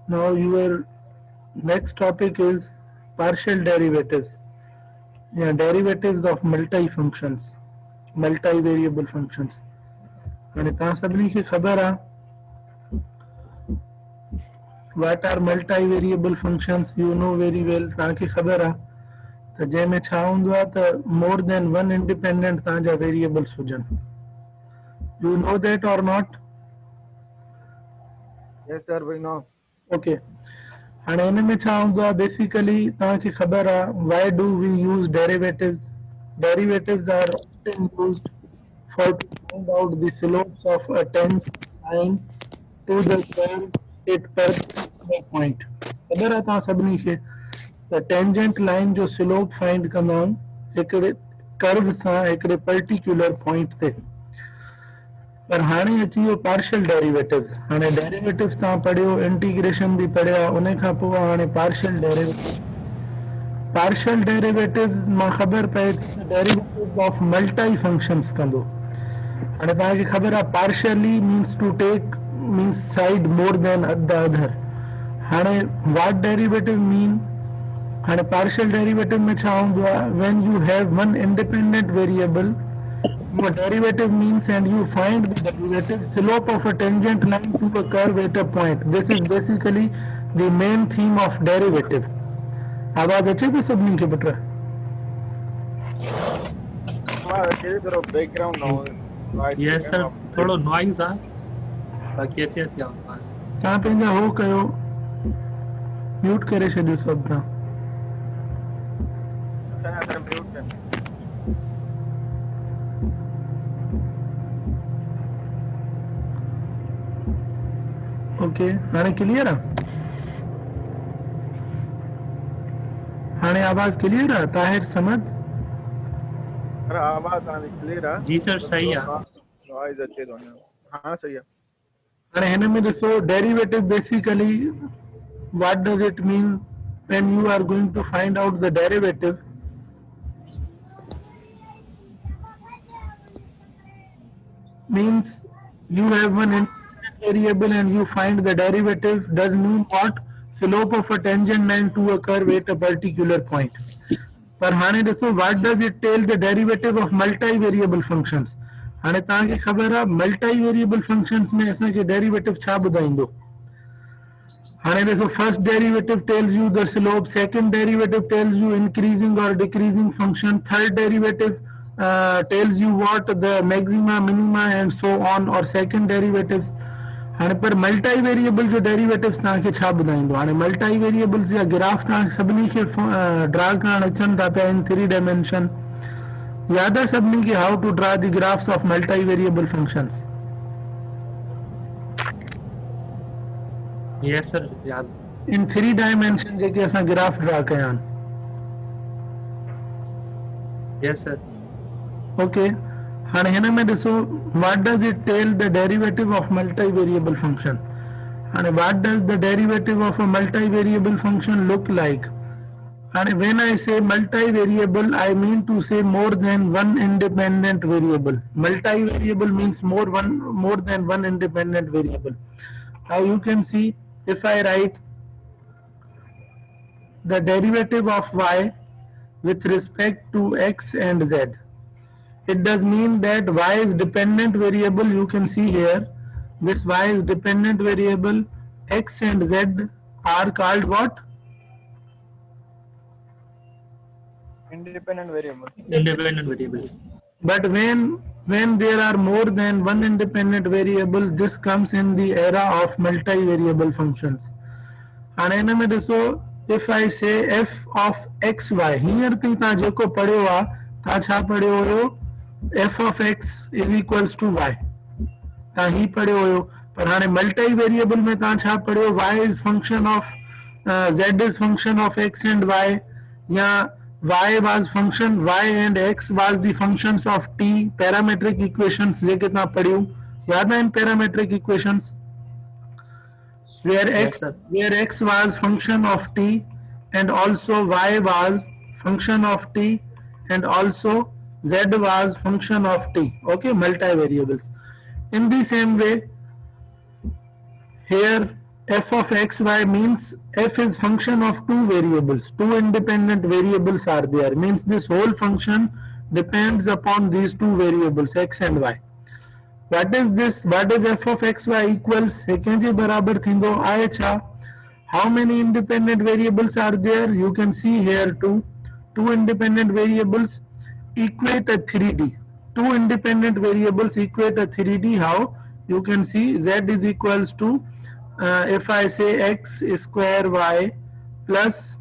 Now your next topic is partial derivatives. Yeah, derivatives of multi-functions, multi-variable functions. यानी तव्हां सभिनी खे ख़बर आहे what are multi-variable functions? You know very well. तव्हांखे ख़बर आहे त जंहिंमें छा हूंदो आहे त more than one independent तव्हांजा variables हुजनि. You know that or not? Yes, sir, we know. Okay. हाणे हिन में छा हूंदो आहे बेसिकली तव्हांखे ख़बर आहे why do we use derivatives? Derivatives are often used for to find out the slopes of a tangent line to the curve at particular point. ख़बर आहे तव्हां सभिनी खे त टेंजेंट लाइन जो स्लोप फाइंड कंदा आहियूं हिकिड़े कर्व सां हिकिड़े पर्टिकुलर पॉइंट ते. पर हाणे अची वियो पार्शियल डेरिवेटिव्स. हाणे डेरिवेटिव्स तव्हां पढ़ियो, इंटीग्रेशन बि पढ़िया, उन खां पोइ हाणे पार्शियल डेरिवेटिव. पार्शियल डेरिवेटिव्स मां ख़बर पए थी डेरिवेटिव्स ऑफ मल्टी फंक्शंस कंदो. हाणे तव्हांखे ख़बर आहे partially means to take means side more than the other. हाणे व्हाट डेरिवेटिव मीन? हाणे पार्शियल डेरिवेटिव में छा हूंदो आहे when you have one independent variable your derivative means and you find the derivative slope of a tangent line to a curve at a point. This is basically the main theme of derivative. आवाज अचे थी सभिनी खे put? तेरी तरफ background noise. Yes sir, थोड़ो noise आहे, बाक़ी अचे थी आवाज़. तव्हां पंहिंजा हो कयो, म्यूट करे छॾियो सभु तव्हां. ओके, हाणे क्लियर आहे? हाणे आवाज़ क्लियर आहे? ताहिर समद आवाज़ क्लियर आहे? जी सर, सही आहे. नॉइज अचे थो. हाँ सही आहे. हाणे हिन में ॾिसो derivative basically what does it mean when you are going to find out the derivative. means you have one independent variable and you find the derivative does mean what? Slope of a tangent line to a curve at a particular point. पर हाणे ॾिसो what does it tell the derivative of multi-variable functions. हाणे तव्हांखे ख़बर आहे multi-variable functions में असांखे derivative छा ॿुधाईंदो. हाणे ॾिसो first derivative tells you the slope, second derivative tells you increasing or decreasing function, third derivative tells you what the maxima, minima and so on or second derivatives. हाणे पर multi variable जो derivatives तव्हांखे छा ॿुधाईंदो. हाणे multi variables जा graph तव्हां सभिनी खे ड्रा करण अचनि था पिया इन 3 डायमेंशन. यादि आहे सभिनी खे how to draw the graphs of multi variable functions? Yes sir, याद. इन 3 डायमेंशन जेके असां ग्राफ ड्रा कया आहिनि. Yes sir. ओके, हाणे हिन में ॾिसो what does it tell the derivative of multi variable function. हाणे what does the derivative of a multi variable function look like. हाणे when I say multi variable I mean to say more than one independent variable. Multi variable means more than one independent variable. Now you can see if I write the derivative of y with respect to x and z, it does mean that y is dependent variable. You can see here this y is dependent variable. X and z are called what? Independent variable. Independent variables. But when there are more than one independent variable, this comes in the era of multi-variable functions. And हिन में ॾिसो if I say f of x y, हींअर ताईं तव्हां जेको पढ़ियो आहे तव्हां छा पढ़ियो हुयो? f of x is equals to y. तव्हां ही पढ़ियो हुयो. पर हाणे मल्टी वेरिएबल में तव्हां छा पढ़ियो? y is function of z is function of x and y, या y was function, y and x was the functions of t. Parametric equations जेके तव्हां पढ़ियूं याद आहिनि? Parametric equations where x was function of t and also y was function of t and also z was function of t. Okay, multi variables. In the same way here f of xy means f is function of two variables. Two independent variables are there. Means this whole function depends upon these two variables x and y. What is this? What is f of xy equals? Hekenji barabar thindo I cha. How many independent variables are there? You can see here two independent variables equate a 3D. Two independent variables equate a 3D. How? You can see z is equals to if I say x square y plus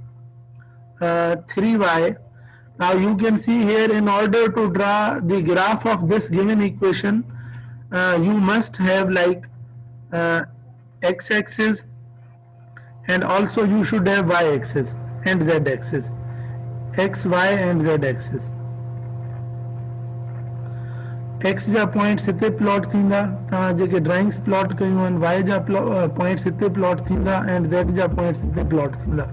3y. Now you can see here, in order to draw the graph of this given equation, you must have like x-axis, and also you should have y-axis and z-axis, x, y and z-axis. x जा points हिते plot थींदा, तव्हां जेके drawings plot कयूं आहिनि, y जा points हिते plot थींदा and z जा पॉइंट्स हिते प्लॉट थींदा.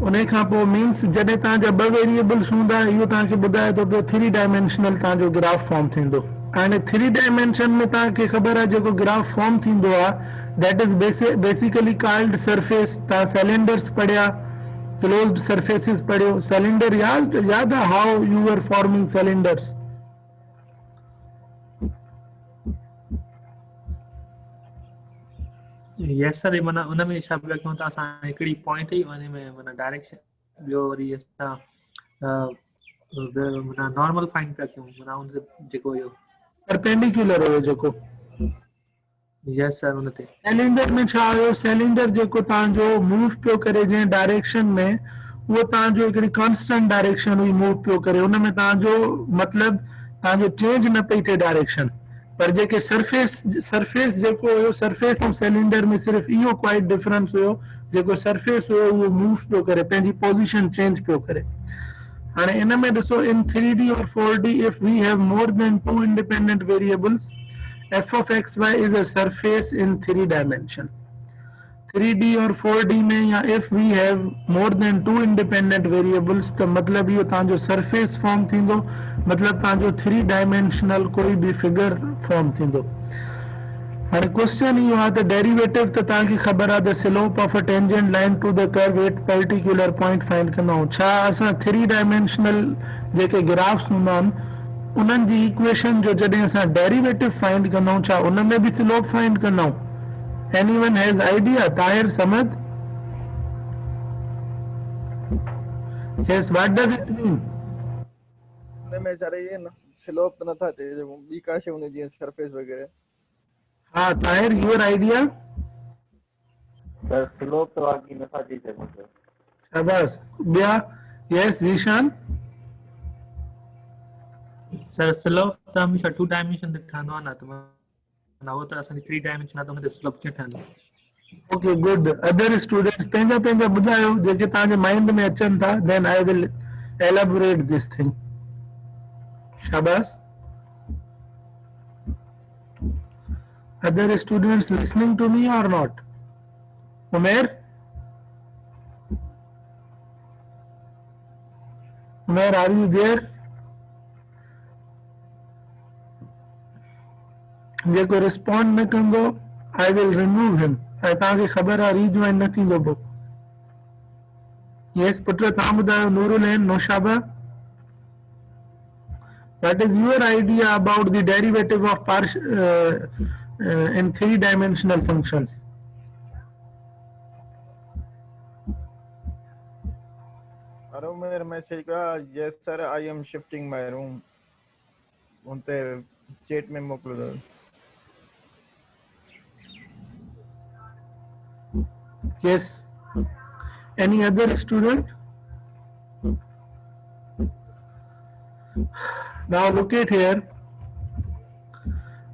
उन खां पोइ मीन्स जॾहिं तव्हांजा ॿ वेरिएबल्स हूंदा, इहो तव्हांखे ॿुधाए थो पियो 3 डायमेंशनल तव्हांजो ग्राफ फॉर्म थींदो. हाणे 3 डायमेंशन में तव्हांखे ख़बर आहे जेको ग्राफ फॉर्म थींदो आहे, that is basically called surface. तव्हां सिलेंडर्स पढ़िया, क्लोज्ड सरफेसिस पढ़ियो. सिलेंडर याद आहे how you are forming cylinders? Yes sir, माना उन में छा पिया कयूं त असां हिकिड़ी पॉइंट ई उन में माना डायरेक्शन ॿियो वरी असां माना नॉर्मल फाइंड पिया कयूं, माना उन जेको इहो परपेंडिकुलर हुयो जेको. यस सर, उन ते सिलेंडर में छा हुयो? सिलेंडर जेको तव्हांजो मूव पियो करे जंहिं डायरेक्शन में, उहो तव्हांजो हिकिड़ी कॉन्स्टेंट डायरेक्शन हुई मूव पियो करे. उन में तव्हांजो मतिलबु तव्हांजो चेंज न पई थिए डायरेक्शन. पर जेके सरफेस जेको हुयो, सरफेस ऐं सिलेंडर में सिर्फ़ु इहो क्वाइट डिफरेंस हुयो, जेको सरफेस हुयो उहो मूव पियो करे, पंहिंजी पोजीशन चेंज पियो करे. हाणे इन में ॾिसो, इन 3D और 4D if we have more than 2 independent variables, f of xy is a surface in 3 dimension. 3D और 4D में, या if we have more than 2 independent variables, तो मतलब इहो तव्हांजो सरफेस फॉर्म थींदो, मतलब तव्हांजो 3 डायमेंशनल कोई बि फिगर फॉर्म थींदो. हाणे क्वेश्चन इहो आहे त डेरिवेटिव त तव्हांखे ख़बर आहे, the slope of a tangent line to the curve at particular point find कंदा आहियूं. छा असां 3 डायमेंशनल जेके ग्राफ्स हूंदा आहिनि उन्हनि जी इक्वेशन जो जॾहिं असां डेरिवेटिव फाइंड कंदा आहियूं, छा उन में बि स्लोप फाइंड कंदा आहियूं? Anyone has idea? Tahir, Samad? Yes, what does it mean? में सारे ये ना स्लोप तो न था, जो बी का शे उन्हें जी सरफेस वगैरह. हाँ, Tahir, your idea? Sir slope तो आगे न था टीचर मतलब. शाबाश. बिया, yes, Zishan? सर स्लोप त हमेशा 2 डायमेंशन ते ठहंदो आहे न, त ना वो तो असांजी 3 डायमेंशन आहे, त उन ते स्लोप कीअं ठहंदो? Okay, good. Other students, पंहिंजा ॿुधायो जेके तव्हांजे माइंड में अचनि था, then I will elaborate this thing. शाबाश. Other students listening to me or not? Umair? Umair, are you there? जेको रिस्पॉन्ड न कंदो, आई विल रिमूव हिम. ऐं तव्हांखे ख़बर आहे रीजॉइन न थींदो पोइ. यस पुट, तव्हां ॿुधायो. Noorulain, Naushaba, what is your idea about the derivative of in 3 dimensional functions? अरे मेरे मैसेज का, yes sir I am shifting my room. उनते चैट में मोकलो दो. Yes. Any other student? Now look at here.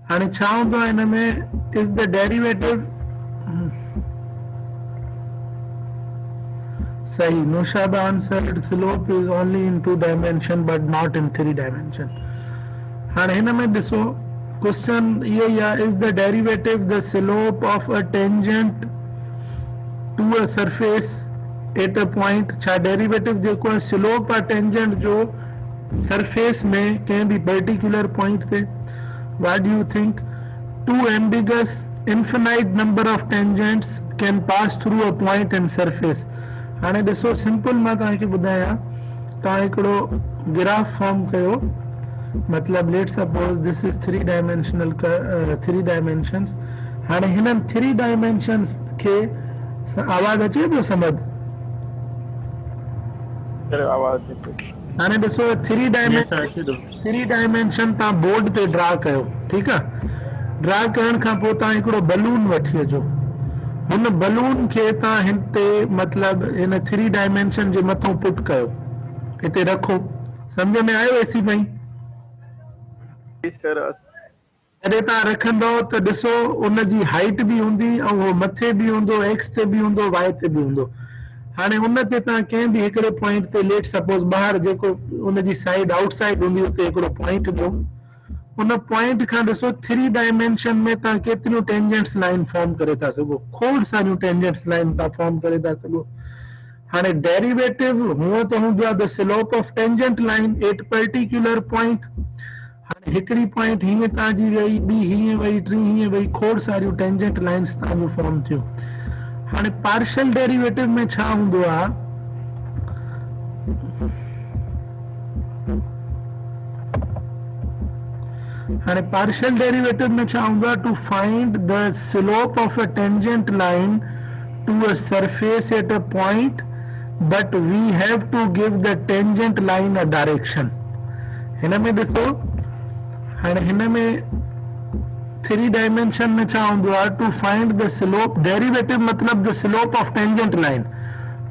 हाणे छा हूंदो आहे हिन में, is the derivative सही. Naushaba answered slope is only in 2 dimension but not in 3 dimension. हाणे हिन में ॾिसो, क्वेश्चन इहो ई आहे, is the derivative the slope of a tangent to a surface at a point? छा डेरिवेटिव जेको आहे स्लोप आहे टेंजेंट जो सरफेस में कंहिं बि पर्टिकुलर पॉइंट ते? What do you think? Too ambiguous infinite number of tangents can pass through a point and surface. हाणे ॾिसो सिंपल मां तव्हांखे ॿुधायां, तव्हां हिकिड़ो ग्राफ फॉर्म कयो, मतलब let suppose this is 3 dimensional 3 dimensions. हाणे हिननि 3 डायमेंशंस खे आवाज अचे पियो समझ? आवाज हाणे ॾिसो 3 डायमेंशन तव्हां बोर्ड ते ड्रा कयो, ठीकु आहे। ड्रा करण खां पोइ तव्हां हिकिड़ो बलून वठी अचो, हुन बलून खे तव्हां हिन ते मतलब हिन 3 डायमेंशन जे मथां पुट कयो, हिते रखो। सम्झ में आयो एसी भाई? जॾहिं तव्हां रखंदव त ॾिसो उनजी हाइट बि हूंदी ऐं उहो मथे बि हूंदो, एक्स ते बि हूंदो, वाई ते बि हूंदो। हाणे उन ते तव्हां कंहिं बि हिकिड़े पॉइंट ते लेट सपोज ॿाहिरि जेको उनजी साइड आउटसाइड हूंदी उते हिकिड़ो पॉइंट ॾियो। उन पॉइंट खां ॾिसो 3 डायमेंशन में तव्हां केतिरियूं टेंजेंट्स लाइन फॉर्म करे था सघो, खोड़ सारियूं टेंजेंट्स लाइन तव्हां फॉर्म करे था सघो। हाणे डेरिवेटिव हूअं त हूंदो आहे the slope of tangent line at particular point. हाणे हिकिड़ी पॉइंट हीअं तव्हांजी वई, ॿी हीअं वई, टी हीअं वई, खोड़ सारियूं टेंजेंट लाइन्स तव्हांजूं फॉर्म थियूं। हाणे पार्शियल डेरिवेटिव में छा हूंदो आहे, हाणे पार्शियल डेरिवेटिव में छा हूंदो आहे, to find the slope of a tangent line to a surface at a point but we have to give the tangent line a direction. हिन में ॾिसो, हाणे हिन में 3 डायमेंशन में छा हूंदो आहे, to find the slope, derivative मतलब the slope of tangent line.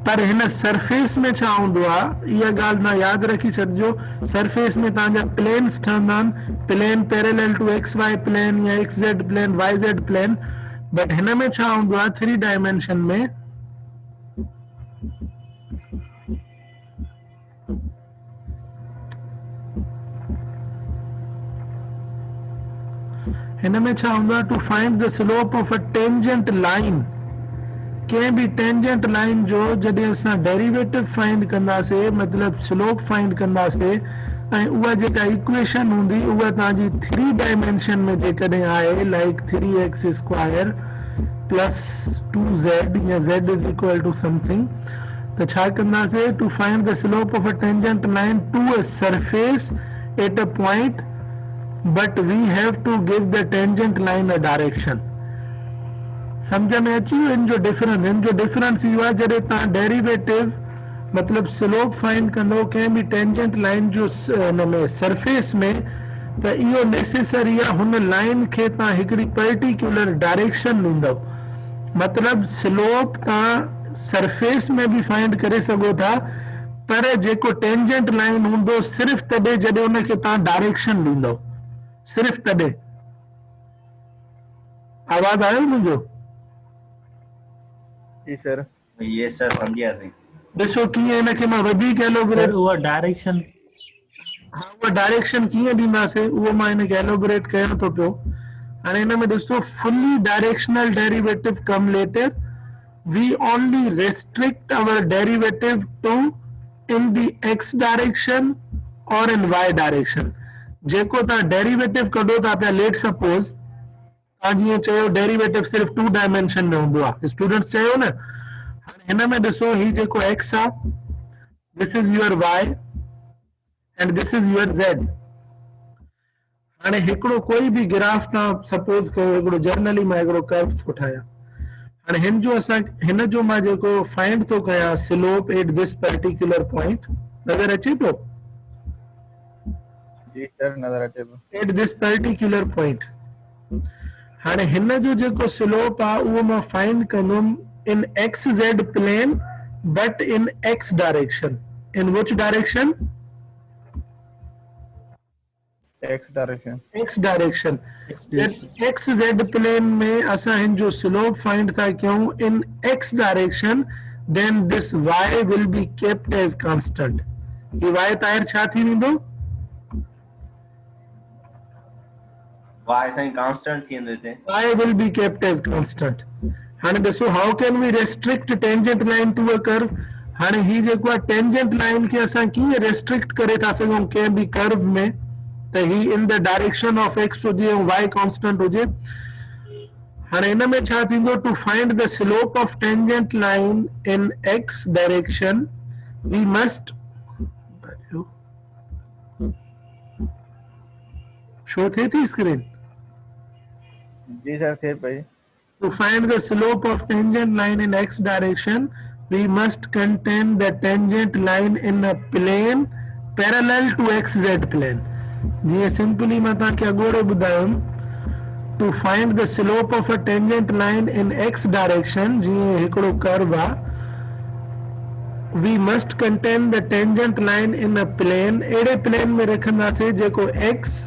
पर हिन सरफेस में छा हूंदो आहे, इहा ॻाल्हि तव्हां यादि रखी छॾिजो। सरफेस में तव्हांजा प्लेन्स ठहंदा आहिनि, plane parallel to X Y plane या X Z plane, Y Z plane. But हिन में छा हूंदो आहे 3 डायमेंशन में, हिन में छा हूंदो आहे, to find the slope of a tangent line. कंहिं बि टेंजेंट लाइन जो जॾहिं असां डेरिवेटिव फाइंड कंदासीं, मतलब स्लोप फाइंड कंदासीं, ऐं उहा जेका इक्वेशन हूंदी उहा तव्हांजी 3 डायमेंशन में जेकॾहिं आहे, लाइक 3x² प्लस 2z या z is equal to something, त छा कंदासीं, to find the slope of a tangent line to a surface at a point but we have to give the tangent line a direction। समझ में अची वियो इन जो difference? इन जो डिफरेंस इहो आहे, जॾहिं तव्हां डेरिवेटिव मतलब स्लोप फाइंड कंदो कंहिं बि टेंजेंट लाइन जो हिन में सरफेस में, त इहो नेसेसरी आहे हुन लाइन खे तव्हां हिकिड़ी पर्टिकुलर डायरेक्शन ॾींदव। मतलब स्लोप तव्हां सरफेस में बि फाइंड करे सघो था, पर जेको टेंजेंट लाइन हूंदो सिर्फ़ तॾहिं जॾहिं उनखे तव्हां डायरेक्शन ॾींदव, सिर्फ तॾहिं। आवाज आयो मुंहिंजो? जी सर। ये सर समझिया थी। ॾिसो कीअं हिनखे मां वधीक एलोबरेट, उहा डायरेक्शन, हा उहा डायरेक्शन कीअं ॾींदासीं उहो मां हिनखे एलोबरेट कयां थो पियो। हाणे हिन में ॾिसो, fully directional derivative come later, we only restrict our derivative to in the x direction और इन वाई डायरेक्शन। जेको तव्हां डेरिवेटिव कढो था पिया, लेट सपोज तव्हां जीअं चयो डेरिवेटिव सिर्फ 2 डायमेंशन में हूंदो आहे, स्टूडेंट्स चयो न। हाणे हिन में ॾिसो, ही जेको एक्स आहे, this is your y and this is your z. हाणे हिकिड़ो कोई बि ग्राफ तव्हां सपोज कयो, हिकिड़ो जर्नली मां हिकिड़ो कर्व थो ठाहियां। हाणे हिन जो असां, हिन जो मां जेको फाइंड थो कयां slope at this particular point, नज़र अचे पियो? जी सर, नज़र अचे पियो। At this particular point. हाणे हिन जो जेको स्लोप आहे उहो मां फाइंड कंदुमि in X Z plane but in x direction. In which direction? X direction. X direction. X Z plane में असां हिन जो स्लोप फाइंड था कयूं in x direction, then this y will be kept as constant. ये y Tahir छा थी वेंदो? y साईं कांस्टेंट थी वेंदो हिते। y will be kept as constant। हाणे ॾिसो, how can we restrict tangent line to a curve. हाणे ही जेको आहे टेंजेंट लाइन खे असां कीअं रेस्ट्रिक्ट करे था सघूं कंहिं बि कर्व में, त ही in the direction of X हुजे ऐं y कांस्टेंट हुजे। हाणे इन में छा थींदो to find the slope of tangent line in x direction we must show the थी स्क्रीन जी सर थे भाई। To find the slope of tangent line in x direction, we must contain the tangent line in a plane parallel to xz plane. Ji simply मैं तव्हांखे अॻोड़े ॿुधायुमि to find the slope of a tangent line in x direction जीअं हिकिड़ो curve आहे we must contain the tangent line in a plane अहिड़े plane में रखंदासीं जेको x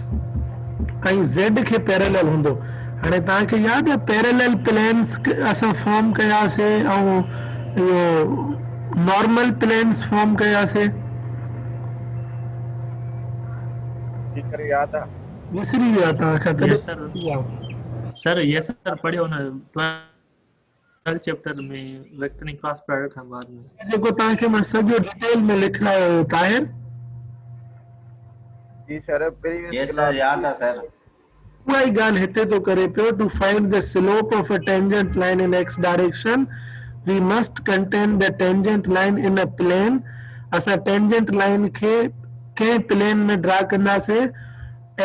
ऐं z खे पैरेलल हूंदो। हाणे तव्हांखे यादि आहे पैरेलल प्लेन्स असां फॉर्म कयासीं ऐं इहो नॉर्मल प्लेन्स फॉर्म कयासीं जी सर याद आहे। विसरी विया तव्हांखां Yes, sir. सर ये सर पढ़ियो न 12 चैप्टर में वेक्टरिंग क्रॉस प्रोडक्ट खां बाद में जेको तव्हांखे मां सॼो डिटेल में लिखायो हुयो ताहिर जी सर प्रीवियस यस सर याद है सर उहा ई ॻाल्हि हिते थो करे पियो to find the slope of a tangent line in x direction we must contain the tangent line in a plane असां टेंजेंट लाइन खे कंहिं प्लेन में ड्रा कंदासीं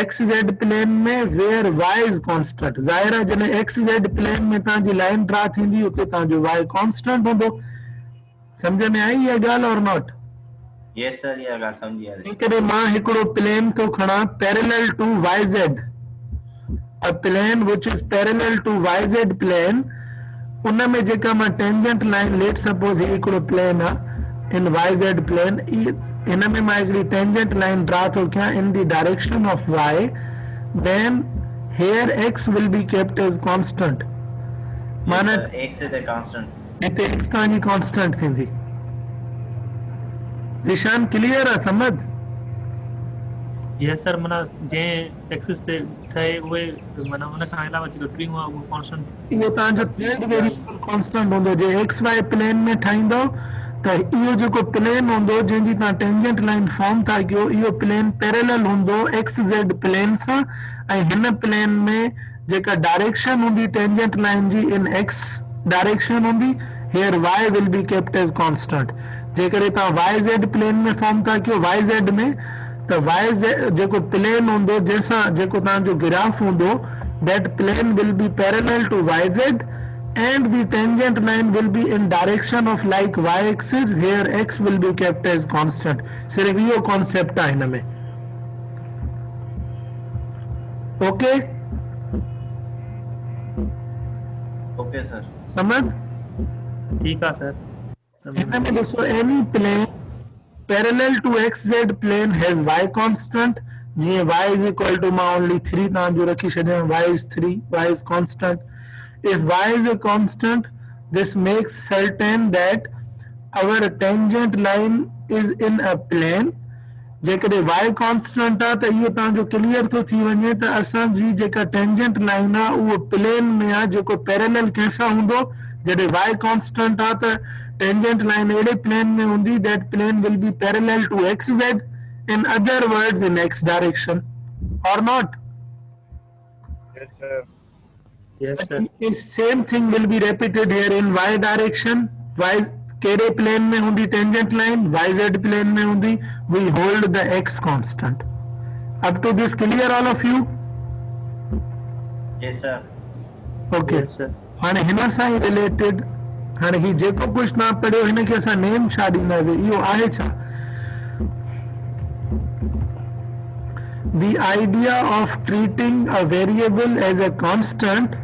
एक्स ज़ेड प्लेन में वेयर वाई इज कांस्टेंट ज़ाहिर आहे जॾहिं x Z plane में तव्हांजी लाइन ड्रा थींदी उते तव्हांजो वाई कांस्टेंट हूंदो। सम्झ में आई इहा ॻाल्हि और नॉट? यस सर ये ॻाल्हि समझी आ जेकॾहिं मां हिकिड़ो प्लेन थो खणा parallel to Y Z a plane which is parallel to yz plane उन में जेका मां टेंजेंट लाइन लेट सपोज हिकिड़ो प्लेन आहे इन yz प्लेन इन में मां हिकिड़ी टेंजेंट लाइन ड्रा थो कयां इन the direction of y then here x will be kept as constant माना x is a constant हिते x तव्हांजी कांस्टेंट थींदी। निशान क्लियर आहे समझ? ये सर माना जे एक्सिस ते थे उहे माना उन खां अलावा जेको टियूं आहे उहो कांस्टेंट इहो तव्हांजो थर्ड वेरिएबल कांस्टेंट हूंदो जे एक्स वाई प्लेन में ठाहींदो त इहो जेको प्लेन हूंदो जंहिंजी तव्हां टेंजेंट लाइन फॉर्म था कयो इहो प्लेन पैरेलल हूंदो एक्स ज़ेड प्लेन सां ऐं हिन प्लेन में जेका डायरेक्शन हूंदी टेंजेंट लाइन जी इन एक्स डायरेक्शन हूंदी here y will be kept as constant. जेकॾहिं तव्हां वाई ज़ेड प्लेन में फॉर्म था कयो वाई ज़ेड में त वाई जेको प्लेन हूंदो जंहिंसां जेको तव्हांजो ग्राफ हूंदो that plane will be parallel to Y z and the tangent line will be in direction of like y axis here x will be kept as constant सिर्फ इहो कॉन्सेप्ट आहे हिन में। ओके ओके सर समझ? ठीक है sir हिन में ॾिसो any plane parallel to xz plane has y constant जीअं y is equal to मां only 3 तव्हांजो रखी छॾियां y is 3 y is constant। If y is a constant, this makes certain that our tangent line is in a plane. जेकॾहिं y constant आहे त इहो तव्हांजो क्लियर थो थी वञे त असांजी जेका टेंजेंट लाइन आहे उहो प्लेन में आहे जेको पैरेलल कंहिंसां हूंदो। जॾहिं y constant आहे त टेंजेंट लाइन अहिड़े प्लेन में हूंदी that plane will be parallel to xz in other words in x direction or not? Yes sir yes sir The same thing will be repeated here in y direction. Y केड़े plane में होंगी tangent line yz plane में होंगी we hold the x constant. Up to this clear all of you? Yes sir Okay. Yes sir हाणे हिन सां ई related हाणे ही जेको कुछ ना पढ़ियो हिन खे असां नेम छा ॾींदासीं इहो आहे छा? The idea of treating a variable as a constant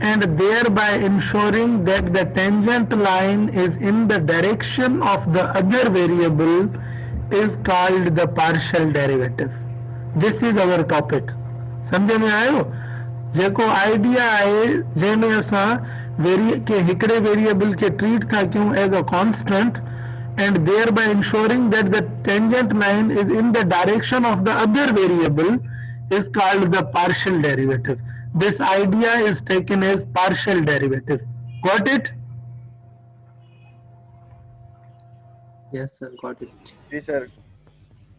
and thereby ensuring that the tangent line is in the direction of the other variable is called the partial derivative. This is our topic. समझ में आयो? जेको idea आहे जंहिंमें असां हिकिड़े variable खे treat था कयूं as a constant and thereby ensuring that the tangent line is in the direction of the other variable is called the partial derivative. This idea is taken as partial derivative. Got it? Yes sir got it जी sir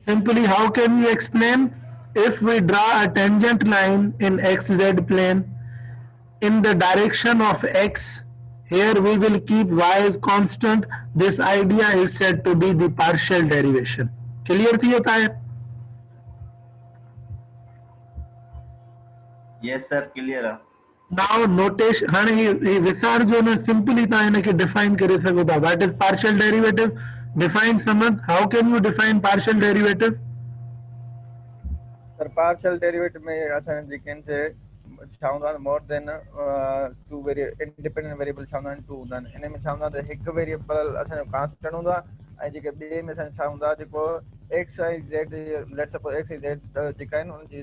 Simply, how can we explain? If we draw a tangent line in xz plane, in the direction of x. Here we will keep y as constant. This idea is said to be the partial derivation. Clear थी होता है? Yes sir, clear है. Now notation हाणे ये विसार जो न simply तव्हां हिनखे define करे सघो था. What is partial derivative? Define Samad. How can you define partial derivative? Sir partial derivative में असां जेके से छाऊंदा more than two independent variable छाऊंदा टू हूंदा इन में छाऊंदा त हिकु वेरिएबल असां जो कांस्टेंट हूंदा ऐं जेके ॿिए में असां छाऊंदा जेको x I Z let's suppose x I Z जेका आहिनि उन जी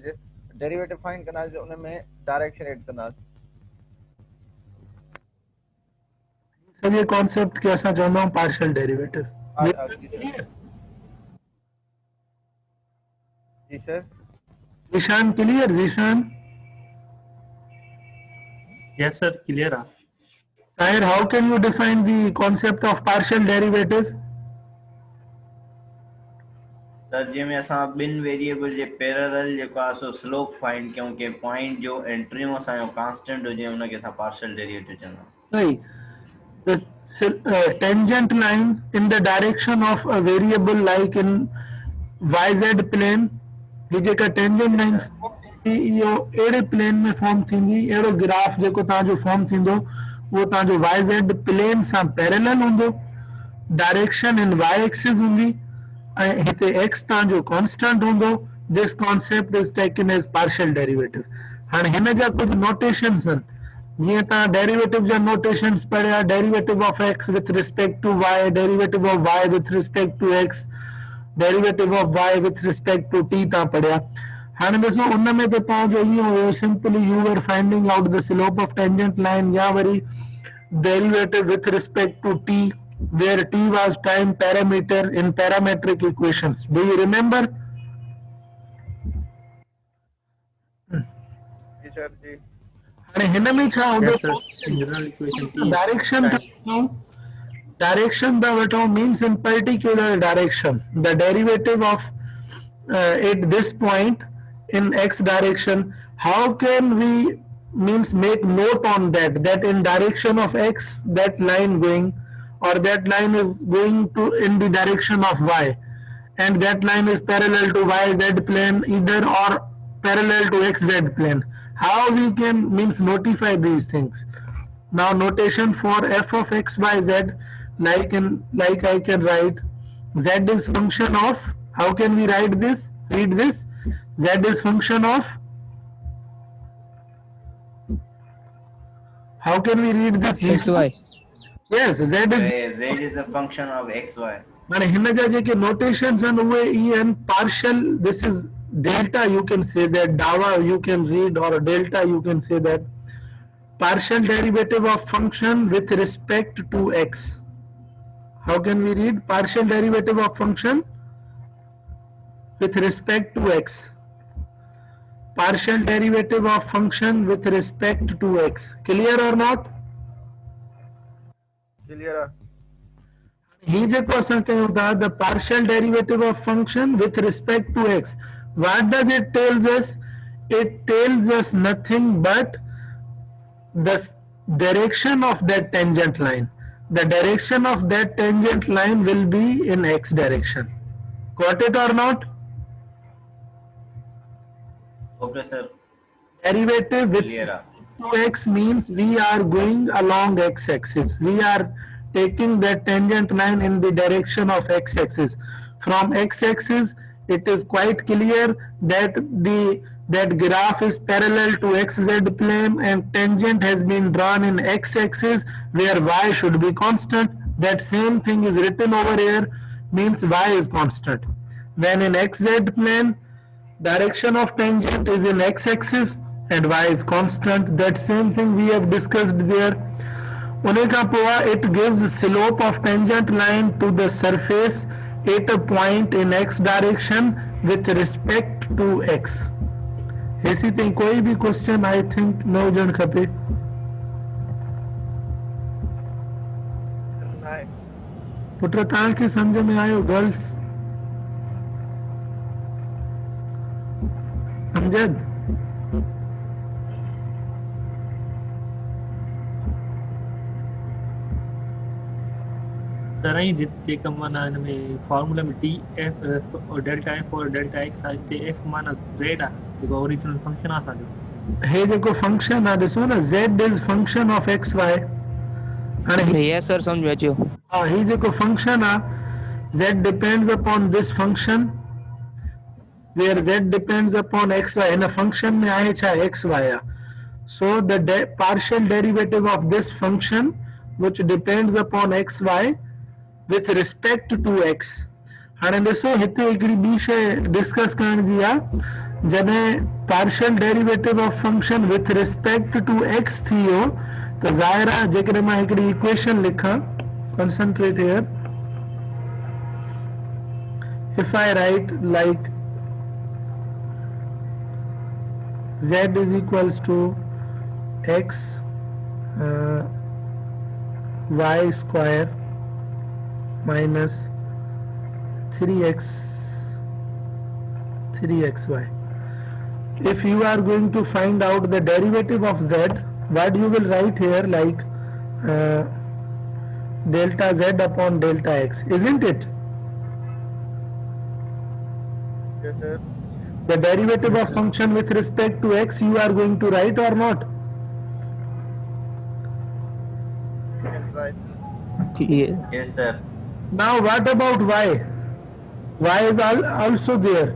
डेरिवेटिव फाइंड कंदासीं उन में डायरेक्शन ऐड कंदासीं. सॼे कॉन्सेप्ट खे असां चवंदा आहियूं पार्शियल डेरिवेटिव. जी sir. Zishan, clear? Zishan? Yes sir, clear है. Tahir, how can you define the concept of partial derivative? Sir जंहिंमें असां ॿिनि वेरिएबल जे पैरेलल जेको आहे सो स्लोप फाइंड कयूं के पॉइंट जो एंट्रियूं असांजो कांस्टेंट हुजे उनखे असां पार्शियल डेरिवेटिव चवंदा आहियूं. Right. The tangent line in the direction of a variable like in YZ plane, ही जेका टेंजेंट लाइन इहो अहिड़े प्लेन में फॉर्म थींदी, अहिड़ो ग्राफ जेको तव्हांजो फॉर्म थींदो उहो तव्हांजो YZ प्लेन सां पैरेलल हूंदो, डायरेक्शन इन Y एक्सिस हूंदी ऐं हिते x तव्हांजो कांस्टेंट हूंदो. This concept is taken as partial derivative. हाणे हिन जा कुझु नोटेशंस आहिनि. जीअं तव्हां डेरिवेटिव जा नोटेशंस पढ़िया, derivative of x with respect to y, derivative of y with respect to x, derivative of y with respect to t तव्हां पढ़िया. हाणे ॾिसो उन में त तव्हांजो इहो हुयो simply you were finding out the slope of tangent line या वरी derivative with respect to t where t was time parameter in parametric equations. Do you remember? जी सर जी. हाणे हिन में छा हूंदो? Yes sir, general equation T is direction time. Direction the वठो means in particular direction. The derivative of at this point in x direction. How can we means make note on that in direction of x that line going or that line is going to in the direction of y and that line is parallel to YZ plane either or parallel to XZ plane. How we can means notify these things? Now notation for f of x y z like I can write z is function of, how can we write this? Read this. Z is function of, how can we read this? XY. Yes, z is Z is the function of xy. माने हिन जा जेके notations आहिनि उहे इहे आहिनि partial. This is delta, you can say that. डावा you can read और delta U can say that. partial derivative of function with respect to x. How can we read partial derivative of function with respect to x? Partial derivative of function with respect to x. Clear or not? Clear. He जेको असां कयूं था, the partial derivative of function with respect to x. What does it tells us? It tells us nothing but the direction of that tangent line. The direction of that tangent line will be in x direction. Got it or not? Okay sir. Derivative with Clear. to x means we are going along x-axis. We are taking that tangent line in the direction of x-axis. From x-axis, it is quite clear that that graph is parallel to xz plane and tangent has been drawn in x-axis where y should be constant. That same thing is written over here, means y is constant. When in xz plane, direction of tangent is in x-axis and y is constant. That same thing we have discussed there. Uneka poa, it gives slope of tangent line to the surface at a point in x direction with respect to x. ऐसी thing कोई भी question I think न हुजण खपे. Put तव्हांखे सम्झ में आयो गर्ल्स? अमजद सर ऐं जेका माना हिन में फॉर्मूला में डी एफ और डेल्टा एफ और डेल्टा एक्स आहे हिते एफ माना ज़ेड आहे जेको ओरिजिनल फंक्शन आहे असांजो। हे जेको फंक्शन आहे ॾिसो न z is function of x y. हाणे यस सर समझ में अचो। हा ही जेको फंक्शन आहे z depends upon this function where z depends upon xy in a function में आहे छा xy आहे। so the partial derivative of this function which depends upon xy with respect to x। हाणे ॾिसो हिते हिकिड़ी ॿी शइ डिस्कस करण जी आहे जॾहिं partial derivative of function with respect to x थी वियो त ज़ाहिर आहे जेकॾहिं मां हिकिड़ी इक्वेशन लिखां concentrate here if I write like z is equals to x y square minus 3xy. If you are going to find out the derivative of z, what you will write here like delta z upon delta x, isn't it? Yes, sir. The derivative of function with respect to x you are going to write or not? Right. Yes, sir. Now what about y? Y is also there.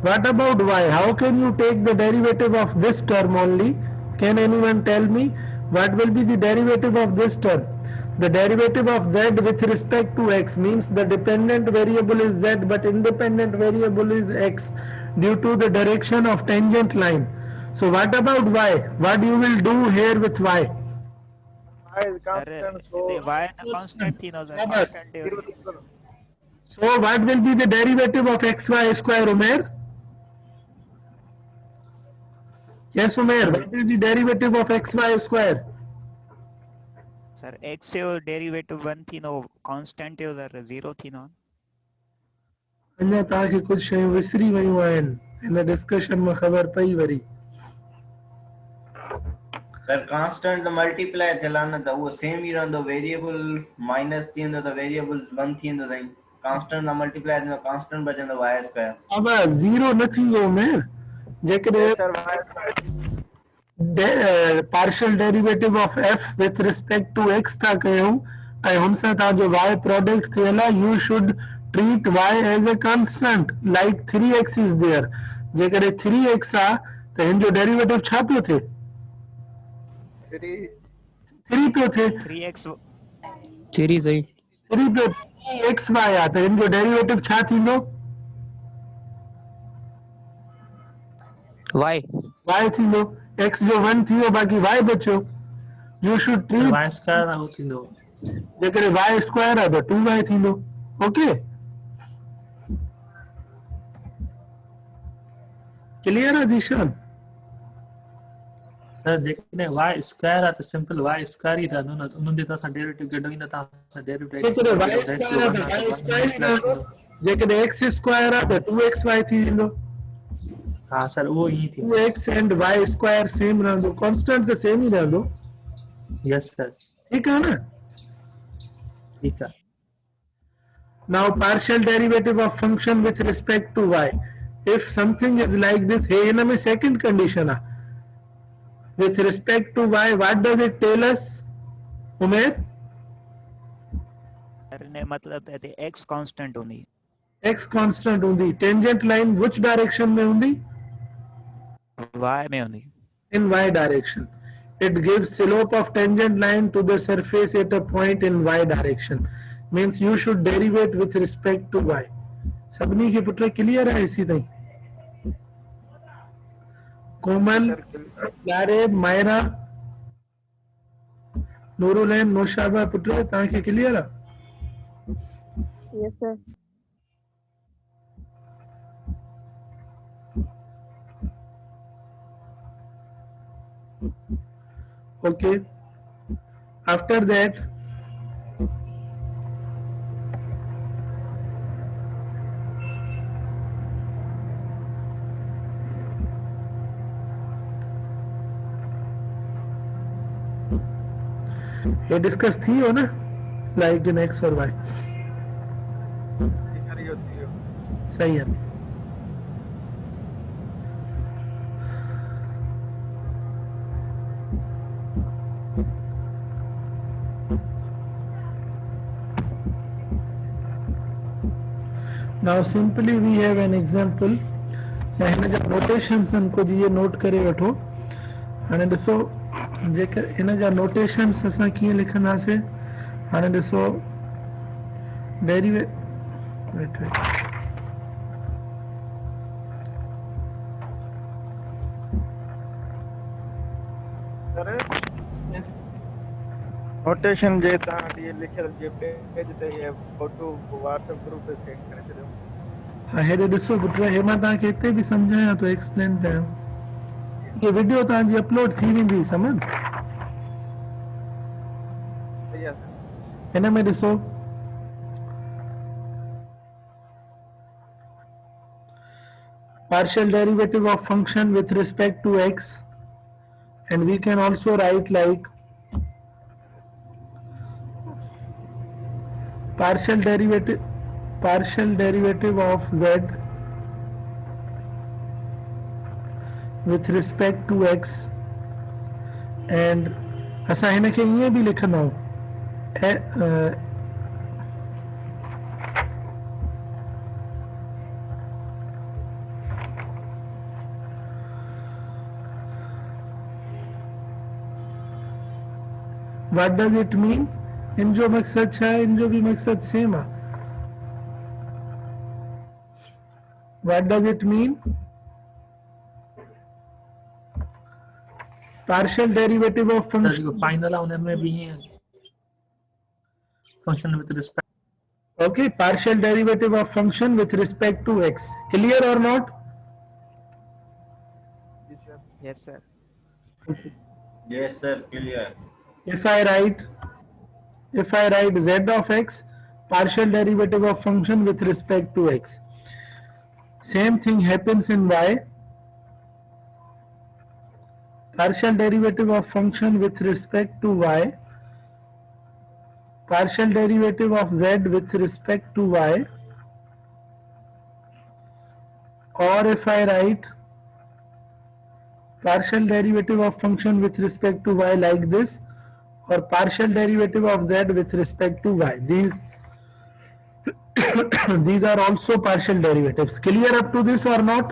What about y? How can you take the derivative of this term only? Can anyone tell me what will be the derivative of this term? The derivative of z with respect to x means the dependent variable is z but independent variable is x due to the direction of tangent line. So what about y? What you will do here with y? Y is constant, so y the constant thing also Yeah, constant zero derivative. equal. So what will be the derivative of xy square, Umair? Yes, Umair. What is the derivative of xy square? Sir x जो derivative 1 थी no constant जो sir 0 थी no. अञा तव्हांखे कुझु शयूं विसरी वयूं आहिनि हिन डिस्कशन में ख़बर पई वरी। सर कांस्टेंट मल्टीप्लाई थियल आहे न त उहो सेम ई रहंदो वेरिएबल माइनस थी वेंदो त वेरिएबल 1 थी वेंदो साईं कांस्टेंट सां मल्टीप्लाई थींदो कांस्टेंट बचंदो y स्क्वायर। अब ज़ीरो न थींदो उमेर जेकॾहिं Yes, sir. Y square. Partial derivative of f with respect to x था कयूं ऐं हुन सां तव्हांजो y प्रोडक्ट थियल आहे you should treat y as a constant like 3x is there. जेकॾहिं 3x आहे त हिन जो डेरिवेटिव छा पियो थिए? 3 3 पियो थिए। 3x 3 सही 3 पियो xy आहे त हिन जो डेरिवेटिव छा थींदो? y y थींदो। x जो 1 थी वियो बाक़ी y बचियो। You should treat Y square आहे उहो थींदो जेकॾहिं y स्क्वायर आहे त 2y थींदो। ओके क्लियर आहे जीशान? सर जेकॾहिं वाई स्क्वायर आहे त सिंपल वाई स्क्वायर ई रहंदो न उन्हनि जे त असां डेरिवेटिव कढूं ई न था असां डेरिवेटिव जेकॾहिं y स्क्वायर आहे त y स्क्वायर ई रहंदो। जेकॾहिं x स्क्वायर आहे त 2xy थी वेंदो। हा सर उहो ई थी 2x and y square same रहंदो कांस्टेंट त सेम ई रहंदो। यस सर ठीक है ना? ठीकु आहे। Now partial derivative of function with respect to y. If something is like this, hey, in a second condition, with respect to y, what does it tell us, Umair? Sir ने मतलब ते x constant होनी। X constant undi. Tangent line which direction में undi? y में होनी। In y direction. It gives slope of tangent line to the surface at a point in y direction. Means you should derivate with respect to y. सबनी के पुत्र clear है इसी तरह। कोमल, यारेब, मायरा, नूरुलैन, नौशाबा पुत्र तव्हांखे क्लियर आहे? Yes, sir. Okay. After that, ये डिस्कस थी हो ना लाइक इन एक्स और वाई। सही है। Now simply we have an example. या हिन जा नोटेशंस को जी ये नोट करे वठो। हाणे ॾिसो जेकर हिन जा नोटेशंस असां कीअं लिखंदासीं। हाणे ॾिसो वेट सर नोटेशन जे तव्हां ये लिखियल जे पेज ते ये फोटो व्हाट्सएप ग्रुप ते सेंड करे छॾियो। हाँ हेॾे ॾिसो पुट, हे मां तव्हांखे हिते बि सम्झायां थो, एक्सप्लेन कयां। ये वीडियो तव्हांजी अपलोड थी वेंदी समझ। सही आहे सर। हिन में ॾिसो partial derivative of function with respect to x, and we can also write like partial derivative of z with respect to x, and असां हिन खे ईअं बि लिखंदा आहियूं What does it mean? इन जो मकसद छा है, इन जो भी मकसद सेम है। What does it mean? Partial derivative of function. Final उन में भी है function with respect. Okay, partial derivative of function with respect to x. Clear or not? Yes, sir. Yes sir, clear. If I write z of x, partial derivative of function with respect to x. Same thing happens in y. Partial derivative of function with respect to y. Partial derivative of z with respect to y. Or if I write partial derivative of function with respect to y like this, or partial derivative of z with respect to y. These are also partial derivatives. Clear up to this or not?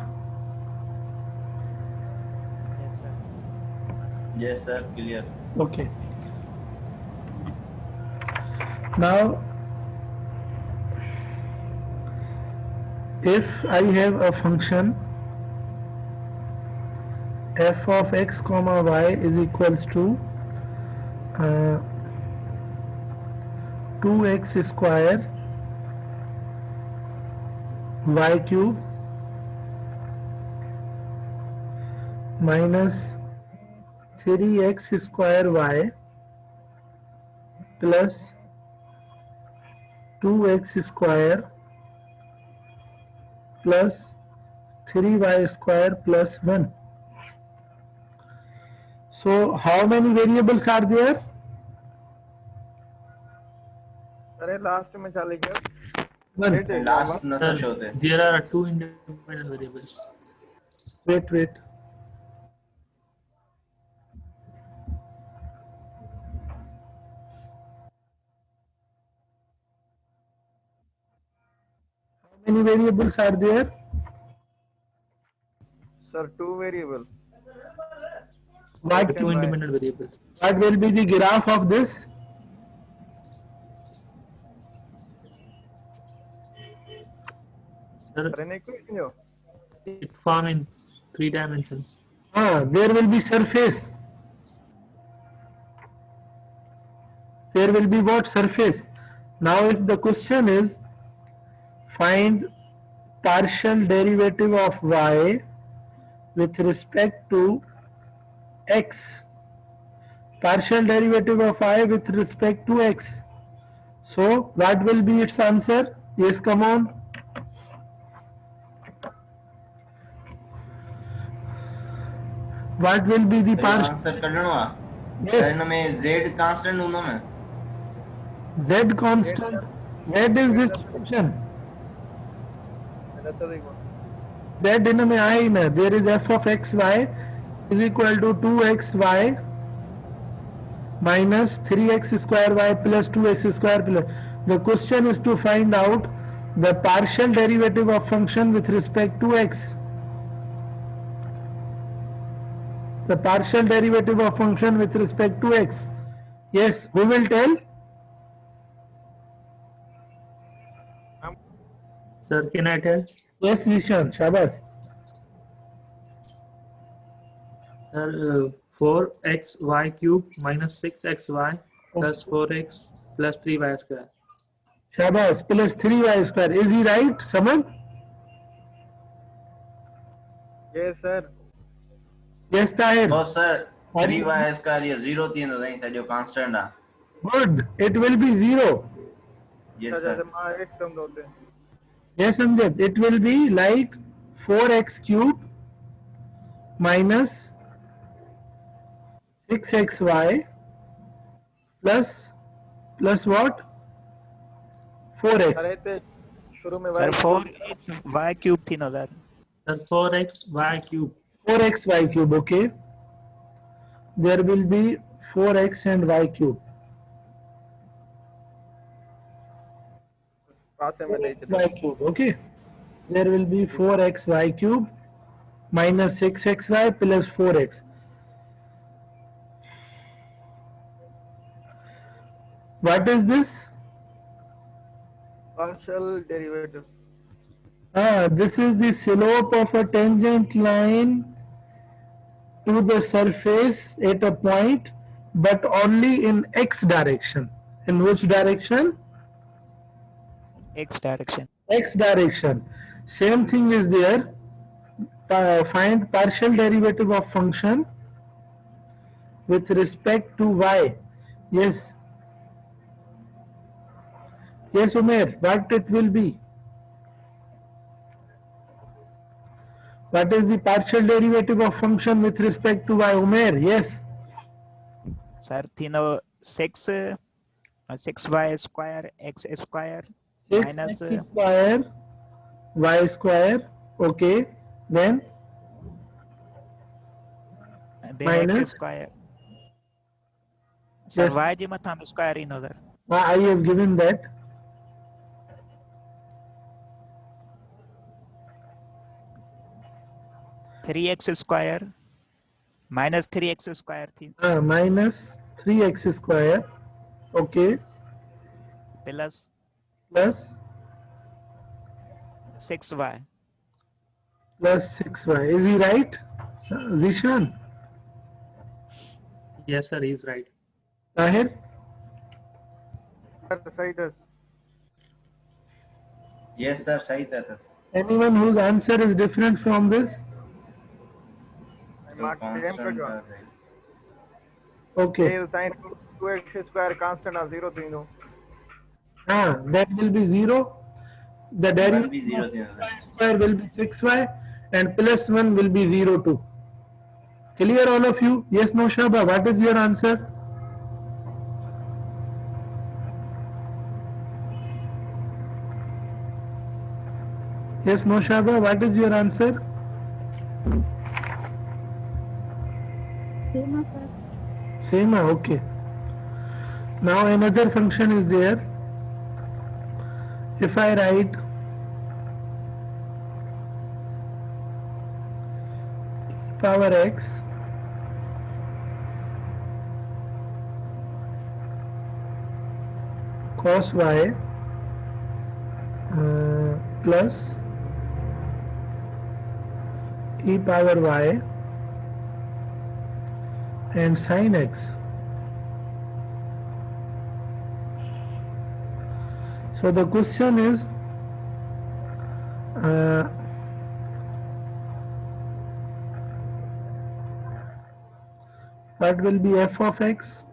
Yes, sir. Yes sir, clear. Okay. Now, if I have a function f of x comma y is equals to 2x square y cube minus 3x square y plus 2x square plus 3y square plus 1. So how many variables are there? अरे last में चले गया। One. Last न तो show थे। There are two independent variables. Wait. How many variables are there? Sir, two variable. What Two independent variables. will be the graph of this? Sir, अरे equation जो it form in 3 dimensions. There will be surface. There will be what? Surface. Now if the question is find partial derivative of y with respect to x, partial derivative of y with respect to x, so what will be its answer? Yes, come on. What will be the partial? Answer कढणो आ। Yes. हिन में z constant हूंदो न। Z constant. Z is this function. that in में आए ना, there is f of x y is equal to 2x y minus 3x square y plus 2x square plus. The question is to find out the partial derivative of function with respect to x. The partial derivative of function with respect to x. Yes, who will tell? Sir, can I tell? Yes, Ishan, Shabas. Sir, 4xy cube minus 6xy plus 4x plus 3y square. Shabas, plus 3y square. Is he right, Saman? Yes, sir. Yes, Tahir. तो sir 3y square ये 0 थींदो नहीं त जो constant आहे. Good. It will be 0. Yes sir. मां एक समझोते. Yes, Amjad. It will be like 4x cube minus 6xy plus what? 4x. अरे ते शुरू में सर 4xy क्यूब थी ना sir. Sir, 4xy cube. 4xy cube, okay. There will be 4x and y cube. Y cube, okay. There will be 4xy cube minus 6xy plus 4x. What is this? partial derivative. This is the slope of a tangent line to the surface at a point, but only in x direction. In which direction? X direction. X direction. Same thing is there. Find partial derivative of function with respect to y. Yes. Yes, Umair, what it will be? What is the partial derivative of function with respect to y? Umair, yes. Sir, thino 6y square x square 6 minus x square y square, okay, then minus x square. Sir, yes. y ji matham square in other. I have given that. Three x square minus 3x square thi. Minus 3x square, okay, Plus 6y. Plus 6y. Is he right, Zishan? Yes, sir, he's right. Tahir? Yes sir, सही था sir. Anyone whose answer is different from this? Okay. Sin 2x square constant of 0 thing. That will be 0. The derivative zero of square will be 6y and plus 1 will be 0 too. Clear all of you? Yes, no, Shaba, what is your answer? Yes, no, Shaba, what is your answer? Same, sir. Same, okay. Now another function is there. If I write power x cos y plus e power y and sin x. So the question is what will be f of x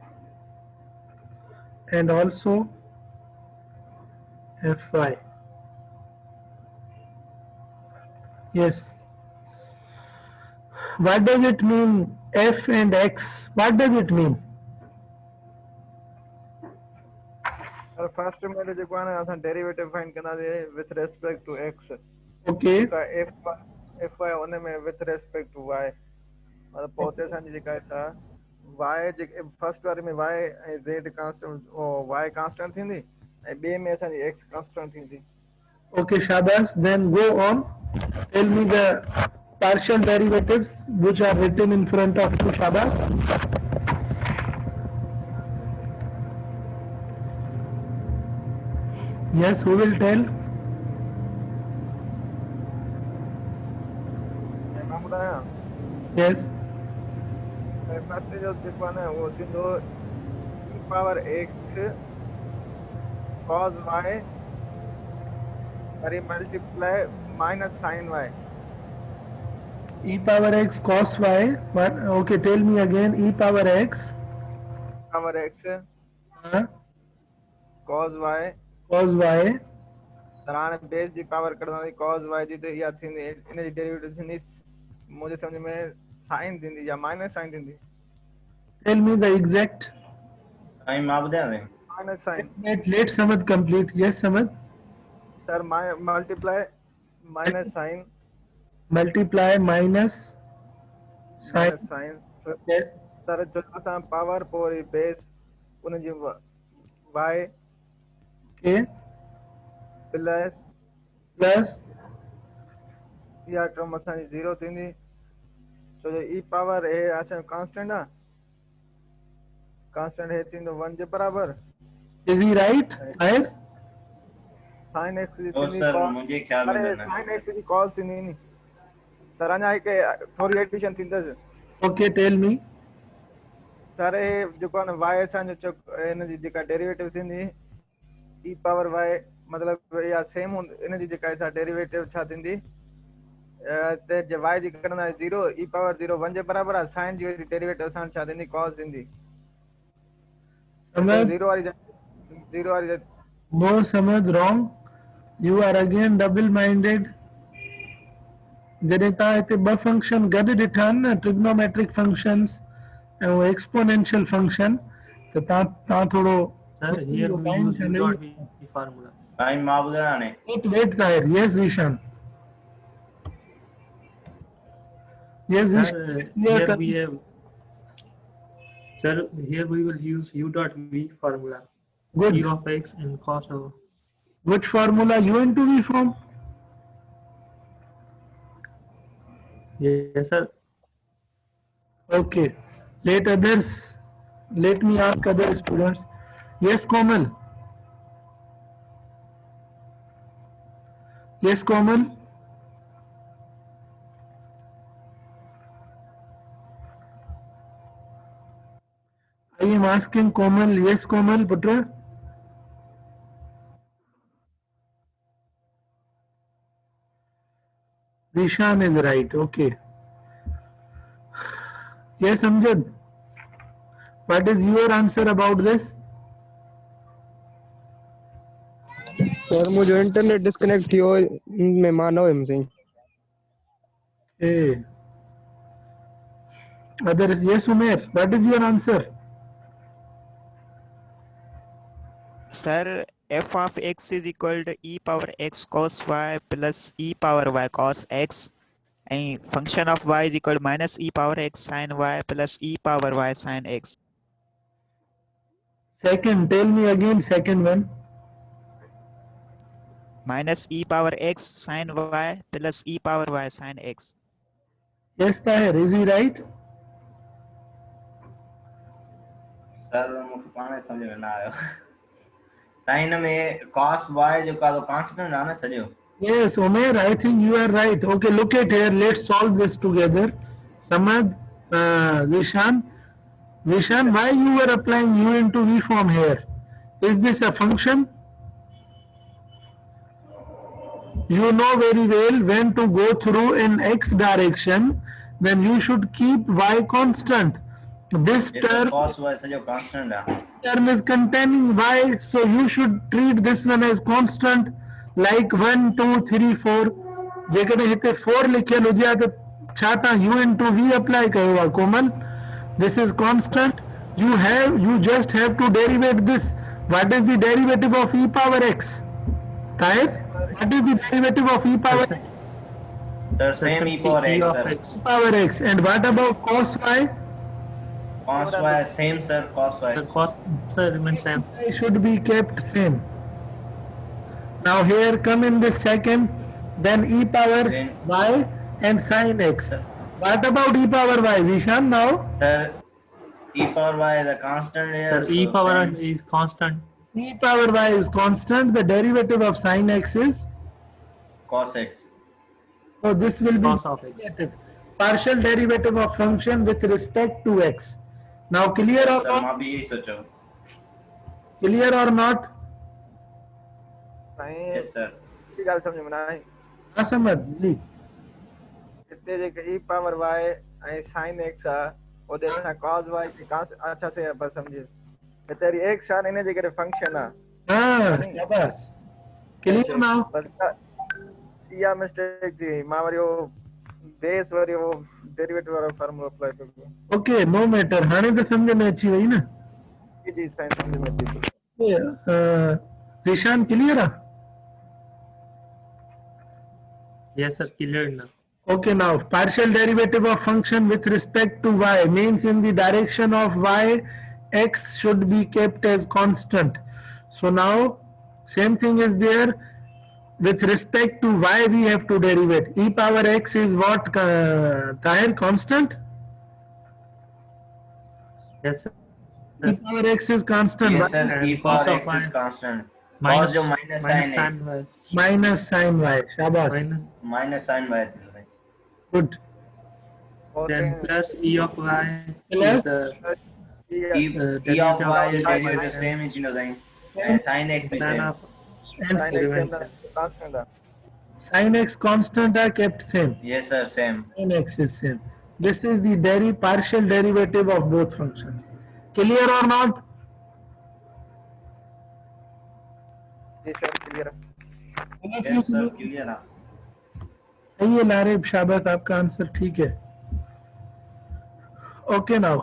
and also fy. Yes. What does it mean, f and x? What does it mean? First में जो कौन है असां derivative find करना है with respect to x. Okay. fy उन में with respect to y मतलब पोते असांजी जेका आहे y जेके फर्स्ट वारे में y ऐं z कांस्टेंट y कांस्टेंट थींदी ऐं ॿिए में असांजी x कांस्टेंट थींदी. Okay, Shabash. Then go on. Tell me the partial derivatives which are written in front of you, Shabash. Yes, who will tell? मां ॿुधायां Yes. फर्स्ट जो जेको आहे न उहो थींदो e power x cos y worry multiply minus sin y. E power x cos y. What? Okay, tell me again. E power x. Power x cos y Cos y. Sir हाणे base जी power कढंदासीं cos y जी त इहा थींदी इन जी derivative थींदी मुंहिंजे सम्झ में sin थींदी या माइनस sin थींदी. Tell me the exact. साईं मां ॿुधायां थी minus sin Let Samad complete. Yes, Samad. Sir multiply minus sin Multiply minus sin. Minus sin Yes. Sir जो असां पावर पोइ वरी बेस उन जी y Okay. Plus Plus. इहा टर्म असांजी 0 थींदी छो जो e पावर ए असांजो कांस्टेंट आहे कांस्टेंट हे थींदो 1 जे बराबर. Is he right? Right? sin x जी ओ थींदी सर cos मुंहिंजे ख़्याल में अरे न sin x जी cos थींदी नी सर अञा हिकु थोरी एडिशन थींदसि. Okay, tell me. सर हे जेको आहे न y असांजो हिन जी जेका डेरिवेटिव थींदी e पावर y मतिलबु इहा सेम इन जी जेका असां डेरिवेटिव छा थींदी त जे y जी कढंदा 0 e पावर 0 1 जे बराबर आहे sin जी डेरिवेटिव असां छा थींदी cos थींदी. Samad. 0 वारी No, Samad, wrong. You are again double-minded. जॾहिं तव्हां हिते ॿ फंक्शन गॾु ॾिठा आहिनि न ट्रिग्नोमेट्रिक फंक्शन्स ऐं उहो एक्सपोनेंशियल फंक्शन त तव्हां थोरो Sir, here we use u dot v formula. Sai मां ॿुधायां हाणे wait Tahir. Yes, Zishan. Yes, Sir, Zishan. here we have. Sir, here we will use u dot v formula. Good. E of x and cos of. Which formula u into v from? Yes, sir. Okay. Let me ask other students. Yes, Komal. Yes, Komal. I am asking Komal. Yes, Komal, putra. Rishan is right. Okay. Yes, Amjad. What is your answer about this? Sir मुझे internet disconnect थियो मैं मानो हम सही. Hey. Others, yes, Umair. What is your answer? Sir, f of x is equal to e power x cos y plus e power y cos x, and function of y is equal to minus e power x sin y plus e power y sin x. Second, tell me again second one. Minus e power x sin y plus e power y sin x. Yes, Tahir, is he right? Sir मूंखे पाण सम्झ में न आयो साईं हिन में cos y जेको आहे कांस्टेंट आहे न सॼो. Yes, Umair, I think you are right. Okay, look at here. Let's solve this together. Samad, Zishan. Zishan, why you were applying u into v form here? Is this a function? You know very well when to go through in x direction, then you should keep y constant. This term cos y सॼो constant आहे. term is containing y, so you should treat this one as constant, like 1 2 3 4. जेकॾहिं हिते 4 लिखियल हुजे हा त छा तव्हां u into v apply कयो आहे कोमल? This is constant. You just have to derivate this. What is the derivative of e power x? Right? What is the derivative of e power x? Sir, same e power E x, of sir. x. Power x. And what about cos y? Cos y, same, sir. Cos y. The cos remains same. Y should be kept same. Now here come in this second, then e power Then- y and sin x. Sir, What about e power y, Zishan, now? sir, e power y is a constant here. Sir, e so power same. is constant. E power y is constant, the derivative of sin x is, Cos x. so this will be Cos of x. derivative. Partial derivative of function with respect to x. Now clear or Sir, not? मां भी यही सोचो. Clear or not? Sai Yes, sir. की ॻाल्हि सम्झ में न आई ना समझ ली. हिते जेके e पावर y ऐं sin x आहे ओॾे असां cos y खे अच्छा से बस सम्झे हिते वरी x आहे इन जे करे फंक्शन आहे हाँ, शाबाश. Clear now? बस इहा मिस्टेक थी मां वरी वो बेस वरी वो डेरिवेटिव वारो फार्मूला अप्लाई कयो Okay, no matter. हाणे तो समझ में अची वई न. जी साईं सम्झ में अची Zishan, clear आहे? Yes, sir. Clear now. Okay, now partial derivative of function with respect to y means in the direction of y, x should be kept as constant. So now same thing is there. With respect to y, we have to derivate. E power x is what, Tahir, constant? Yes, sir. E power x is constant. Yes, Y sir. And E cos power of x y is constant. minus Cos जो minus sin x. y. minus sin y. Shabash. Minus, Minus sin y थी भाई. Good. then plus e of y Plus? is E derivative of y of is y derivative minus same ही थींदो Sai. And sin x भी sin same. of And sin remains x same. constant आहे sin x constant are kept same. Yes, sir. Same. Sin x is same. This is the partial derivative of both functions. Clear or not? जी sir clear Yes, sir. Clear है. सही है लारिब, शाबाश, आपका answer ठीक है. Okay now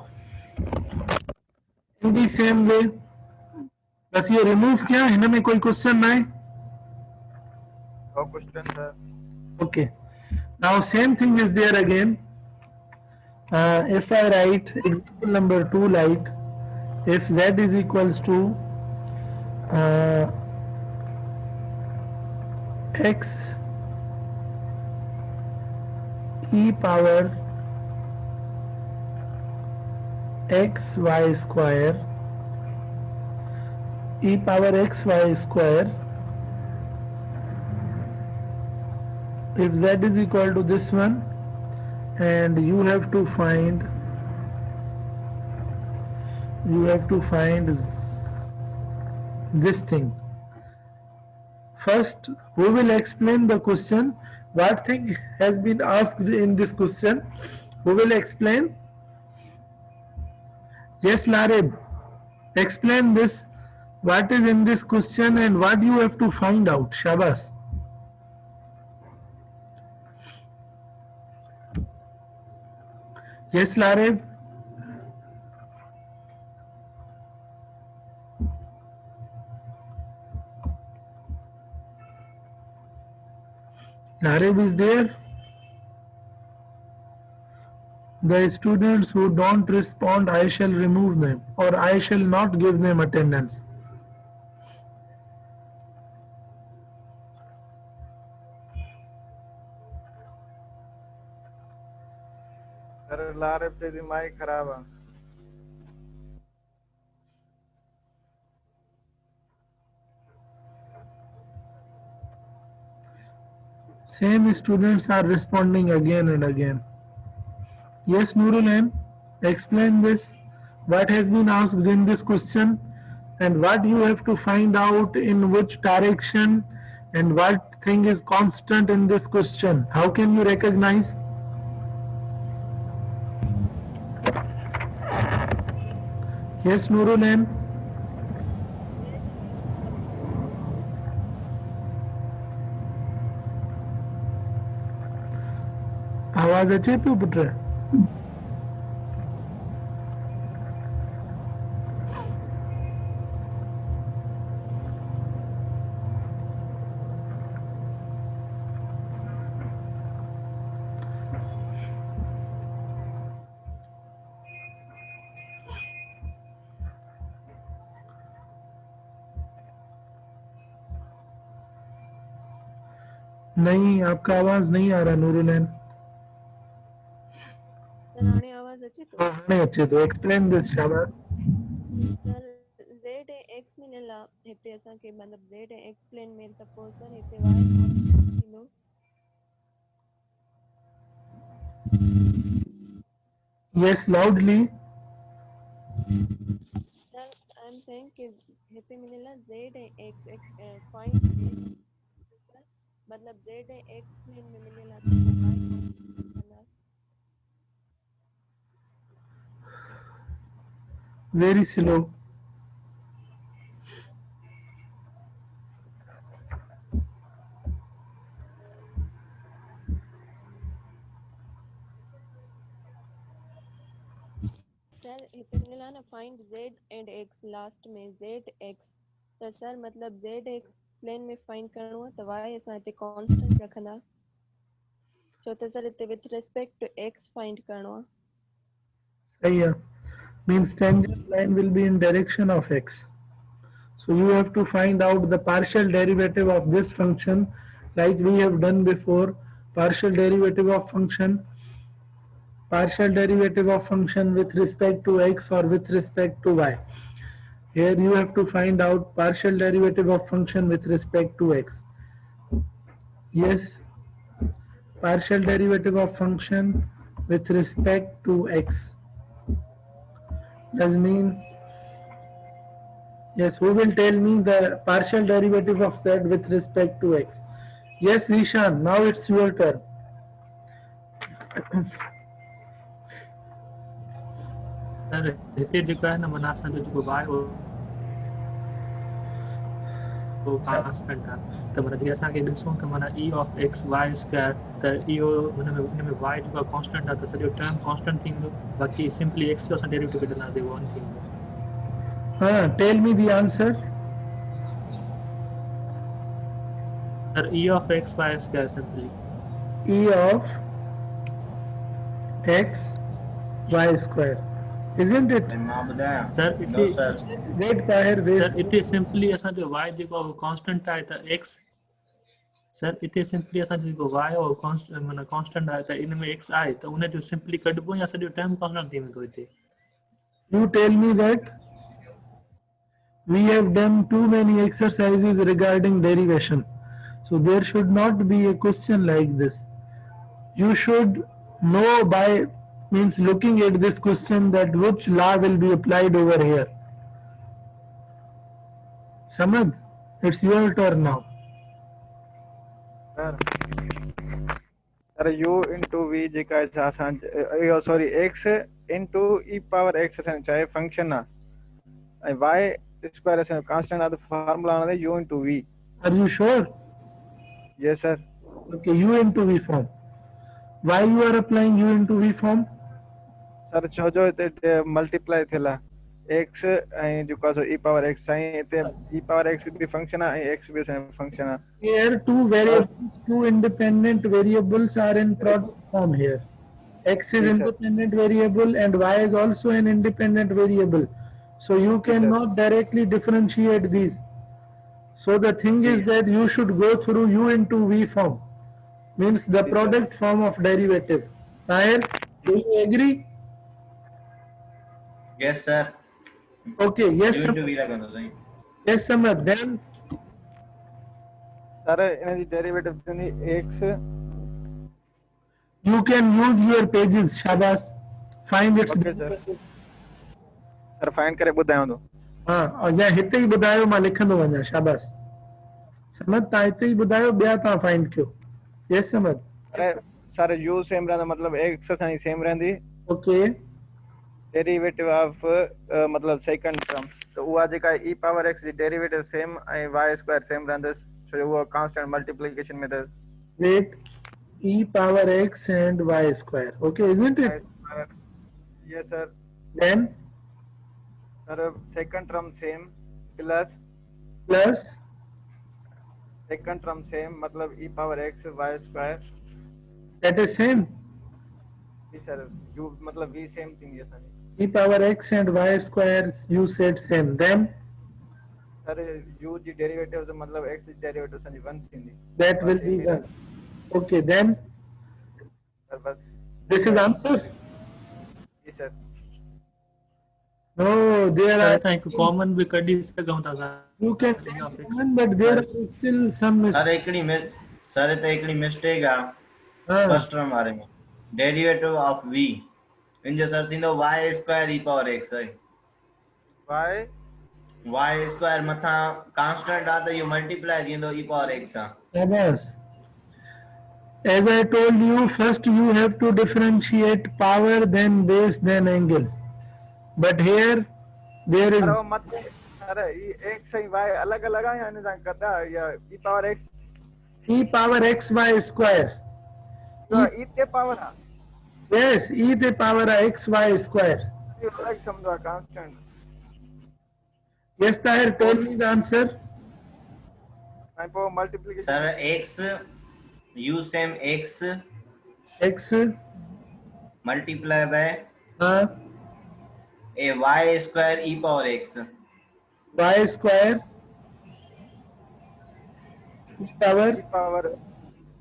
in the same way बस ये रिमूव किया इनमें कोई क्वेश्चन ना है. No question sir Okay, now same thing is there again. If I write example number 2 like if z is equals to x e power x y square e power x y square, if z is equal to this one, and you have to find this thing. First we will explain the question, what thing has been asked in this question. We will explain. Yes, Larib, explain this, what is in this question and what you have to find out. Shabas. Yes, Larib. Larib is there. The students who don't respond, I shall remove them or I shall not give them attendance. Sir लारे पे दिमाग खराब है Same students are responding again and again. Yes, Nurul, explain this. What has been asked in this question and what you have to find out in which direction and what thing is constant in this question. How can you recognize? Yes, Nurul. आवाज अचे पियो put. नहीं, आपका आवाज नहीं आ रहा नूरुलैन। Sir हाणे आवाज अचे तो? हाणे अचे तो, एक्सप्लेन दिस शाबाश। सर z ऐं x मिलियल आहे हिते असांखे मतिलबु z ऐं x प्लेन में त पोइ सर हिते y थींदो। Yes, loudly. Sir I am saying कि हिते मिलियल आहे z ऐं x फाइंड मतलब z ऐं x प्लेन में मिलियल आहे त पोइ y कंदासीं। Very slow. सर हिते मिलियल आहे न find z and x last में z x त सर मतलब z x प्लेन में फाइंड करणो आहे त y असां हिते कांस्टेंट रखंदा छो त सर हिते with respect to x find करणो आहे। सही है। Means tangent line will be in direction of x. So you have to find out the partial derivative of this function like we have done before. Partial derivative of function with respect to x or with respect to y. Here you have to find out partial derivative of function with respect to x. Yes, partial derivative of function with respect to x does mean, yes, who will tell me the partial derivative of z with respect to x? Yes, Rishan, now it's your turn. Sir हिते जेको आहे न माना असांजो जेको y हो constant आहे त माना जीअं असांखे ॾिसूं त माना e of x y square त इहो हुन में y जेको आहे कांस्टेंट आहे त सॼो टर्म कांस्टेंट थींदो बाक़ी सिंपली x जो असां डेरिवेटिव कढंदासीं उहो 1 थींदो। Tell me the answer. Sir e of x y square simply E of x y square, isn't it? मां ॿुधायां सर नो हिते sir Wait, Tahir, wait. Sir हिते सिंपली असांजो y जेको आहे कांस्टेंट आहे त x सर हिते सिंपली असांजो जेको y और माना कांस्टेंट आहे त इन में x आहे त उन जो सिंपली कढिबो या सॼो टर्म कांस्टेंट थी वेंदो हिते। You tell me that we have done too many exercises regarding derivation. So there should not be a question like this. You should know by means looking at this question that which law will be applied over here. Samad, it's your turn now. Sir u into v जेका आहे असां sorry x into e power x असां चाहे function आहे ऐं y square असां constant आहे त फार्मूला आहे u into v। Are you sure? yes sir। Okay, u into v form. Why you are applying u into v form? Sir छो जो हिते मल्टीप्लाई थियल आहे x ऐं जेको आहे e power x साईं हिते e power x बि फंक्शन आहे ऐं x बि असांजो फंक्शन आहे। Here two variables, two independent variables are in product form here. X is Yes, sir. independent variable and y is also an independent variable. So you cannot directly differentiate these. So the thing is that you should go through u into v form, means the Yes, sir. product form of derivative. Tahir, do you agree? Yes sir Okay, yes, you into Samad. वी लॻंदो साईं। Yes, Samad. Then sir इन जी derivative थींदी x you can use your pages, Shabas. Find its okay sir sir find करे ॿुधायांव थो। हाँ, और या हिते ही ॿुधायो मां लिखंदो वञा। शाबाश समझ, तव्हां हिते ही ॿुधायो, ॿिया तव्हां फाइंड कयो। यस समझ। अरे सर u सेम रहंदा मतलब x असांजी सेम रहंदी ओके, डेरिवेटिव ऑफ मतलब सेकंड टर्म तो उहा जेका e पावर x जी डेरिवेटिव सेम ऐं y स्क्वायर सेम रहंदस छो जो उहा कांस्टेंट मल्टीप्लिकेशन में अथस। Wait, e power x and y square. Okay, isn't it? Yes sir. Then sir second term same plus plus second term same मतलब e power x y square that is same. जी sir u मतलब v same थींदी असांजी E power x and y square you said same. Then sir u जी derivative जो मतलब x जी derivative असांजी 1 थींदी That will be 1. Okay, then sir बस this is answer. जी sir No, there sir are इतना एक कॉमन भी कढी सघूं था sir you can E take of x common, but there are still some sir mistakes. हिकिड़ी मिस्टेक आहे हाँ, फर्स्ट टर्म वारे में डेरिवेटिव ऑफ v इन जो सर थींदो y square e power x आहे y y स्क्वायर मथां कांस्टेंट आहे त इहो मल्टीप्लाई थींदो e पावर x सां Abbas. As I told you, first you have to differentiate power, then base, then angle. But here there is sir वो मत sir ये x ऐं y अलग अलग आहे या इन सां गॾु आहे या e power x e power xy square. जो e ते पावर आहे Yes, e the power xy square. इहो अलॻि सम्झो आहे constant Yes, Tahir, tell me the answer. ऐं पोइ multiplication sir x u same x X, multiply by uh, a y square e power x y square, e power,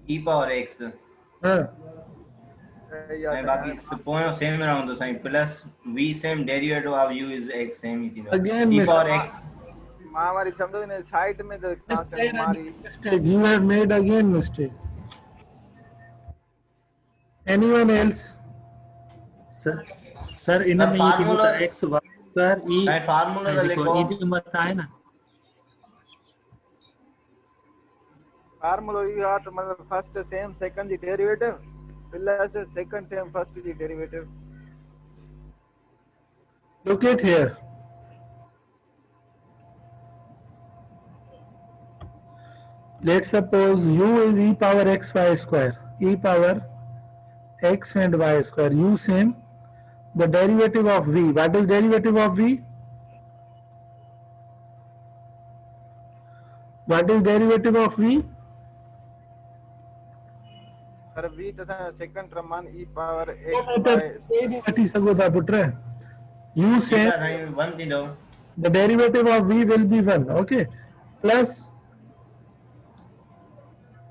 e power x uh, ऐं बाक़ी पोयों same रहंदो साईं plus v same derivative of u is x same E थींदो Again, e Mr. Power x मां वरी सम्झो न साइड में त कांस्टेंट मारी mistake. You have made again mistake. Anyone else? Sir इन में ये थींदो त x y स्क्वायर e ऐं फार्मूला त जेको लिखो e जे मथां आहे न फार्मूलो इहो आहे त मतिलबु फर्स्ट सेम सेकंड जी derivative plus second same first जी derivative Look at here. Let's suppose u is e power xy square, e power x and y square, u same, the derivative of v. What is derivative of v? What is derivative of v? पर v तथा second term मान e power x वठी सघो था put. u ठीकु same, आहे साईं 1 थींदो the derivative of v will be 1, okay, plus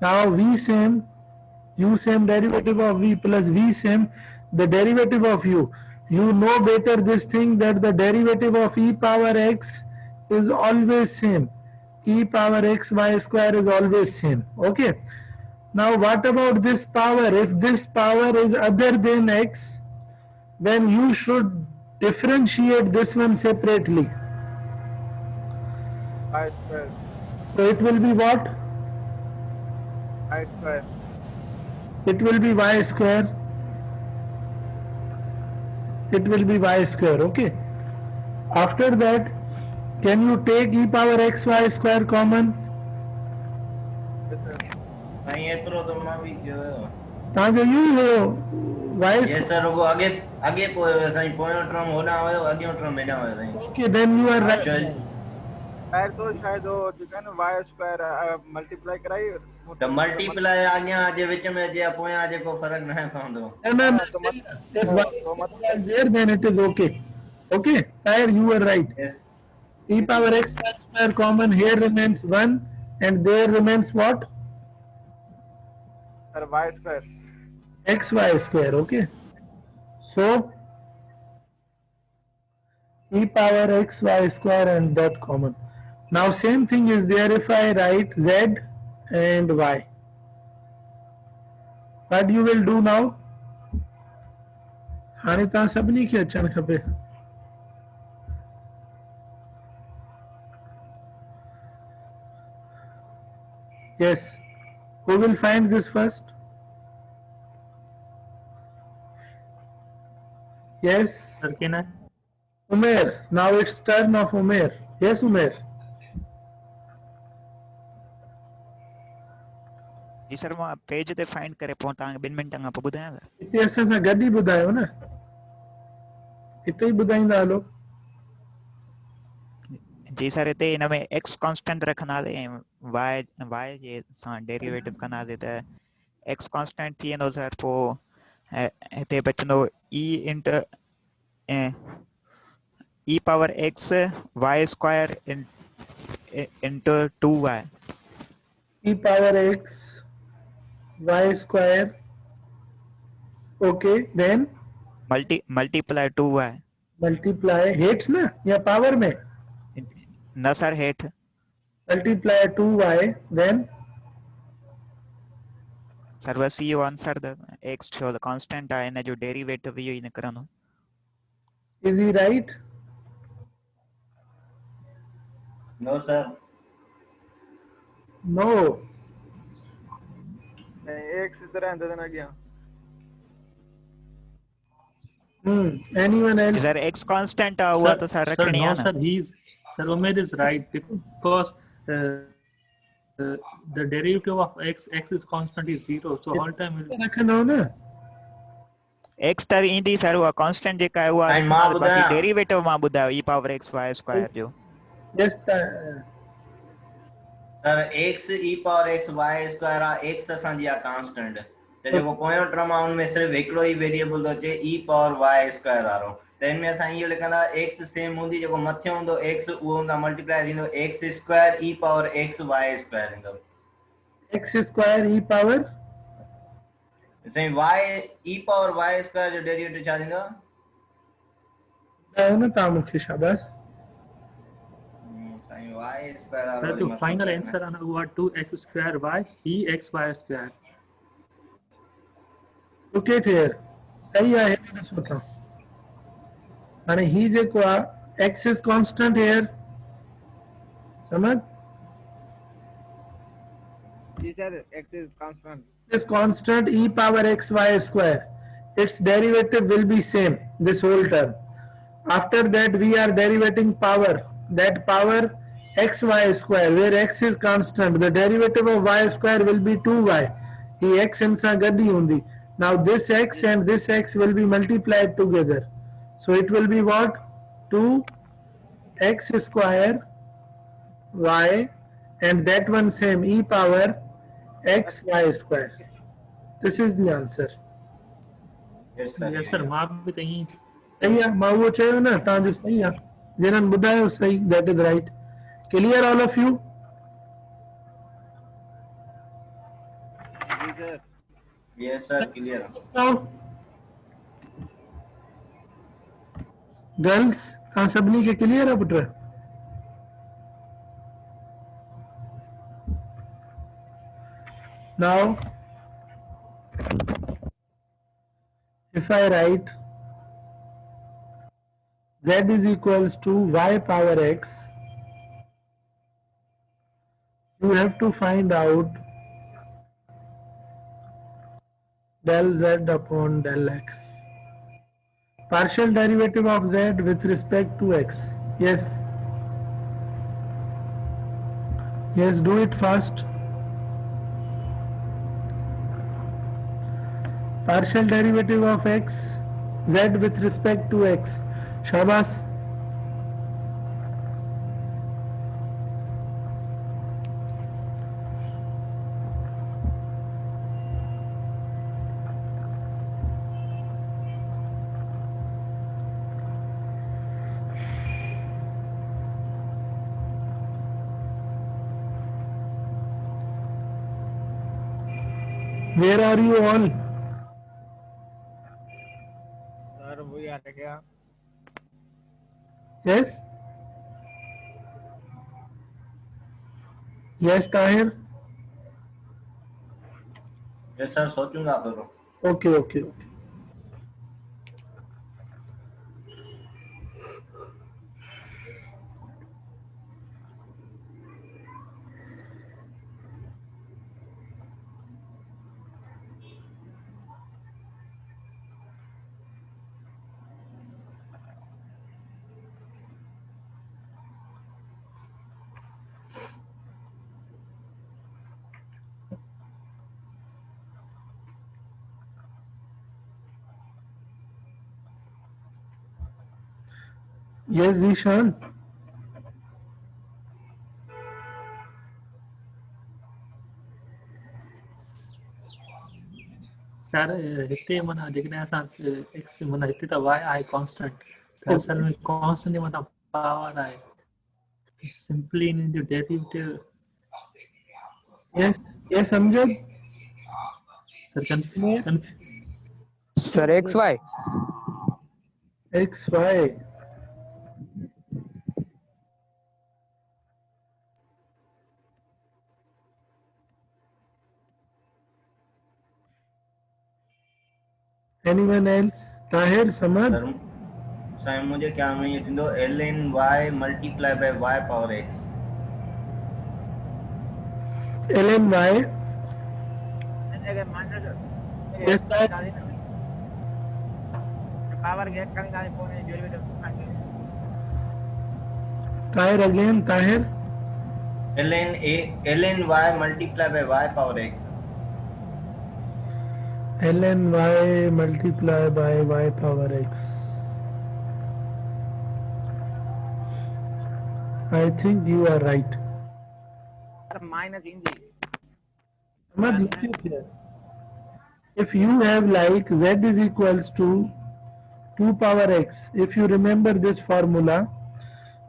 now v same, u same derivative of v plus v same the derivative of u. You know better this thing that the derivative of e power x is always same. E power x y square is always same, okay. Now what about this power? If this power is other than x, then you should differentiate this one separately. y square So it will be what? y square It will be y square. It will be y square, okay. After that, can you take e power xy square common? Sai एतिरो त मां बि कयो हुयो तव्हांजो इहो ई हुयो y ये square. Sir रुगो अॻे पोइ हुयो साईं पोयों टर्म होॾां हुयो अॻियों टर्म हेॾां हुयो Sai Okay, then you are right. शायद तो शायद वो जेका न y स्क्वायर मल्टीप्लाई कराई त मल्टीप्लाई अॻियां जे विच में अचे पोयां जेको फ़र्क़ु न पवंदो No, no, no. If y is there, then it is okay. Okay, there you are right. yes E power x square common here remains 1 and there remains what? Sir y square Xy square, okay. So e power xy square and that common. Now same thing is there if I write z and y. What you will do now? हाणे तव्हां सभिनी खे अचणु खपे. Yes. Who will find this first? Yes. Sir केना Umair. Now it's turn of Umair. Yes, Umair. जी sir मां page ते फाइंड करे पोइ तव्हांखे 2 मिंटनि खां पोइ ॿुधायां थो हिते असां सां गॾु ई ॿुधायो न. हिते ई ॿुधाईंदा हलो. जी सर हिते हिन में x कांस्टेंट रखंदासीं ऐं y जे सां डेरिवेटिव कंदासीं त x कांस्टेंट थी वेंदो सर पोइ हिते बचंदो e into e power x y square into 2y. e power x y square. Okay, then multiply 2y. multiply हेठ ना या पावर में न सर हेठ multiply 2y, then सर बस यो आंसर द x छो द कांस्टेंट आहे इन जो डेरिवेटिव यो इन करनो. is he right? No sir. No. नहीं एक इस तरह अंदर ना गया. Anyone else? Sir x constant हुआ तो सर रखनी है no, ना. sir, sir, Umaid is right because the derivative of x is constant is 0, so all time will रखना हो ना. x तर ईंदी सर हुआ कांस्टेंट जेका है हुआ ऐं मां बाकी ॿुधायां. डेरिवेटिव मां ॿुधायो e power x y square जो. Yes, sir x e power x y square आहे. x असांजी आहे कांस्टेंट. त जेको पोयों टर्म आहे उन में सिर्फ हिकिड़ो ई वेरिएबल थो अचे e पावर y स्क्वायर वारो. त हिन में असां इहो लिखंदा x सेम हूंदी जेको मथे हूंदो x उहो हूंदा मल्टीप्लाई थींदो x square e power x y square ईंदो. x square e power साईं y e power y square जो डेरिवेटिव छा थींदो? ॿुधायो न तव्हां मूंखे शाबाश. साईं y स्क्वायर sir the final answer on हुआ 2x square y e x y square. Look at here. सही आहे ॾिसो था. हाणे ही जेको आहे x is constant here. समझ? जी sir x is constant. Is constant e power x y square. Its derivative will be same this whole term. After that we are derivating power. That power x y square where x is constant. The derivative of y square will be 2y. The x and sa gadi hundi. Now this x and this x will be multiplied together. So it will be what? 2x square y and that one same e power x y square. This is the answer. Yes sir. Yes sir, मां भी त ईअं ई सही आहे. मां उहो चयो न तव्हांजो सही आहे. जिन्हनि ॿुधायो सही, that is right. Clear all of you? जी sir. Yes sir, clear. Now, girls, तव्हां सभिनी खे क्लियर आहे put? Now, if I write z is equals to y power x, you have to find out del z upon del x. Partial derivative of z with respect to x. Yes. Yes, do it fast. Partial derivative of x, z with respect to x. Shabas. Where are you all? Sir वो यार क्या? Yes? Yes, Tahir? Yes sir, सोचूंगा तो. Okay, okay, okay. Yes, Zishan. Sir हिते माना जेकॾहिं असां x माना हिते त y आहे कांस्टेंट त असल में कांस्टेंट जे मथां पावर आहे It's simply in the derivative. Yes, yes, Amjad. Sir, Sir, XY. XY. Anyone else? Tahir, Samad? Sir मुझे क्या में ये थींदो ln y multiply by y power x. ln y. Yes, sir. power get करें दाने पोने derivative find Tahir again, Tahir. ln y multiply by y power x. ln y multiply by y power x. I think you are right. minus in the Samad, look at here. If you have like z is equals to 2 power x, if you remember this formula,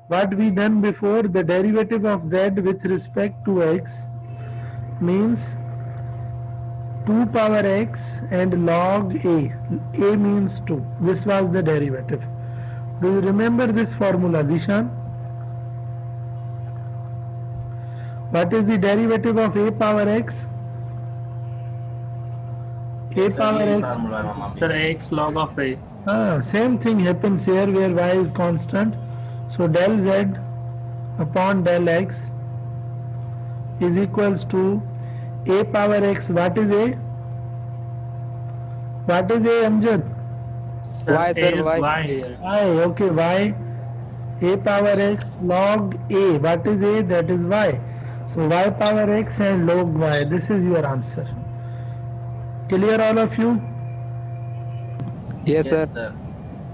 what we done before, the derivative of z with respect to x means 2 power x and log a. A means 2. This was the derivative. Do you remember this formula, Zishan? What is the derivative of a power x? A power x. Sir, x log of a. Same thing happens here where y is constant. So del z upon del x is equals to a power x. What is a? What is a, Amjad? Sir, Y, a sir, is Y. y here. Y. Okay, y. A power x log a. What is a? That is y. So y power x and log y. This is your answer. Clear, all of you? Yes, sir.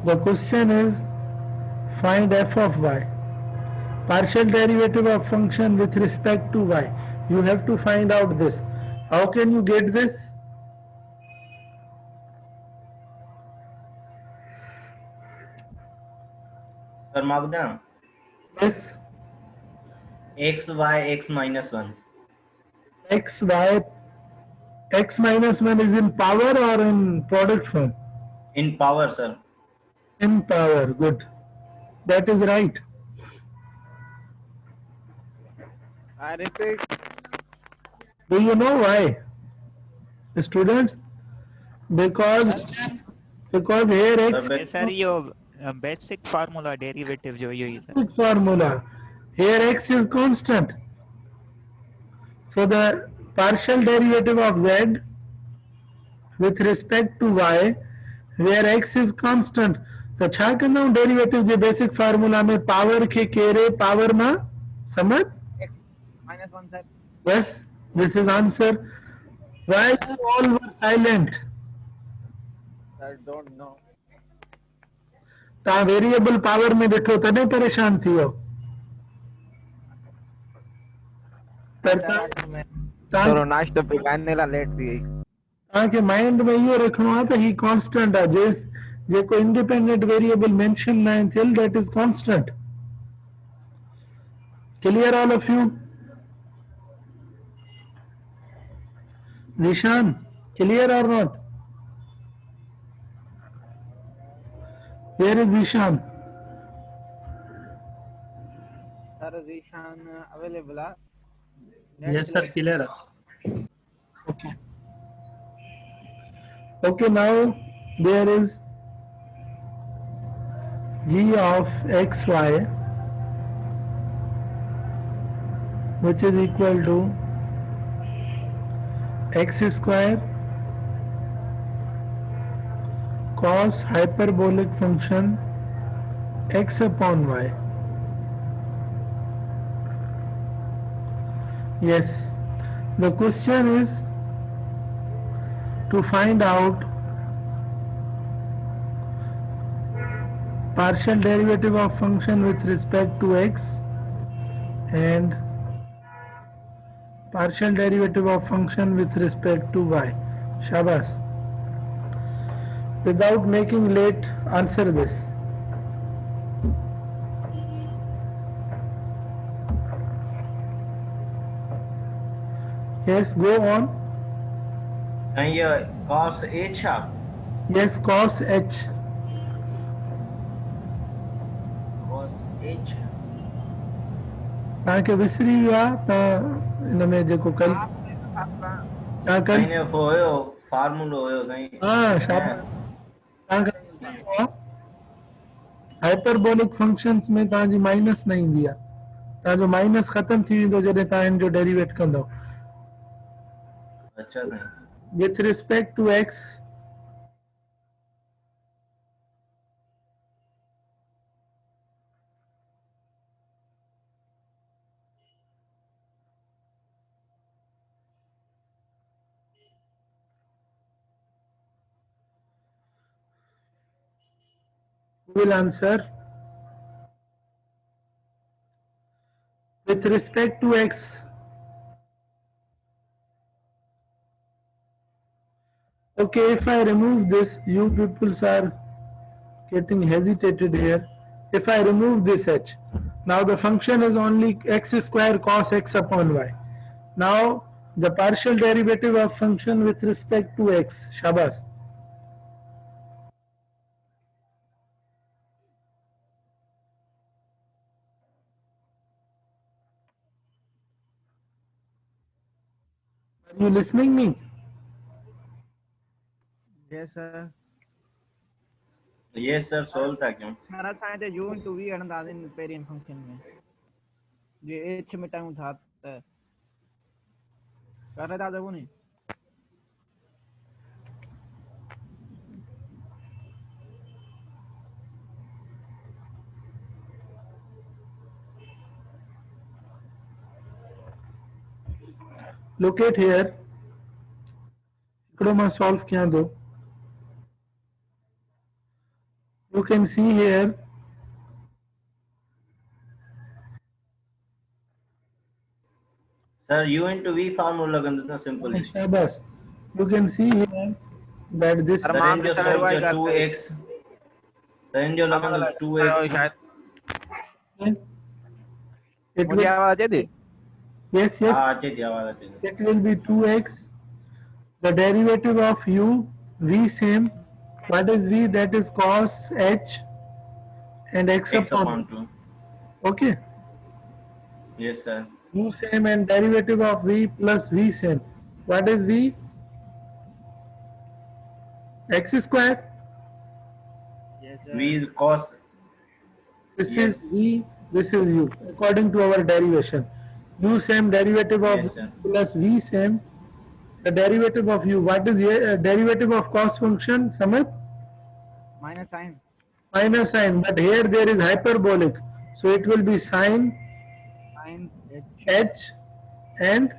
The question is find f of y. Partial derivative of function with respect to y. You have to find out this. How can you get this? Sir, Magda. Yes. X y x minus 1. X, y, x minus 1 is in power or in product form? In power, sir. In power, good. That is right. I repeat Do you know why? Students? Because here x Sir, sir yo basic formula derivative जो यो is the formula. Here x is constant. So the partial derivative of z with respect to y, where x is constant. तो छा करना हूँ derivative जो basic formula में power के केरे power ना समझ? minus 1 sir. Yes, this is answer. Why you all were silent? Sir don't know. तव्हां वेरिएबल पावर में ॾिठो तॾहिं परेशान थी वियो थोरो नाश्तो पे गाने ला लेट थी तव्हांखे माइंड में इहो रखणो आहे त ही कॉन्स्टेंट आहे जेको इंडिपेंडेंट वेरिएबल मेंशन न आहे थियल that is constant clear all of you निशान क्लियर और not where is Zishan? Sir Zishan available are Yes, sir, clear. Okay, now there is g of xy which is equal to x square cos hyperbolic function x upon y. Yes, the question is to find out partial derivative of function with respect to x and partial derivative of function with respect to y. Shabas. Without making late, answer this. Yes, go on. साईं ये cos h आ Yes, cos h. cos h तव्हांखे विसरी वियो आहे तव्हां हिन में जेको कल तव्हां कल साईं वो हुयो फार्मूलो हुयो साईं हाँ शाबाश तव्हांखे विसरी वियो आहे हाइपरबोलिक फंक्शंस में तव्हांजी माइनस न ईंदी आहे तव्हांजो माइनस ख़तम थी वेंदो जॾहिं तव्हां हिन जो डेरिवेट कंदव अच्छा Sai with respect to x who will answer with respect to x. Okay, if I remove this, you people are getting hesitated here. If I remove this h, now the function is only x square cos x upon y. Now the partial derivative of function with respect to x. Shabas. Are you listening me? Yes sir. ये sir solve था क्यों sir असां हिते u into v हणंदासीं पेरियन function में जे h मिटायूं था त करे था सघूं नी Look at here. हिकिड़ो मां solve कयां थो. You can see here sir u into v formula लॻंदो था simply Shabas. You can see here that this sir इन जो सोल्व किया 2x सर इन जो लॻंदो 2x it मुझे will, आवाज अचे थी yes, yes, हाँ अचे थी आवाज़ अचे थी it will be 2x. The derivative of u, v same. What is v? That is cos h and x x upon. upon 2 Okay. yes sir U same and derivative of v plus v same. What is v? X square. yes sir v cos This Yes. is v. This is u. According to our derivation, u same derivative of Yes, sir. v plus v same. The derivative of u. What is the derivative of cos function? Samad? minus sign Minus sign. But here there is hyperbolic, so it will be sin sin h and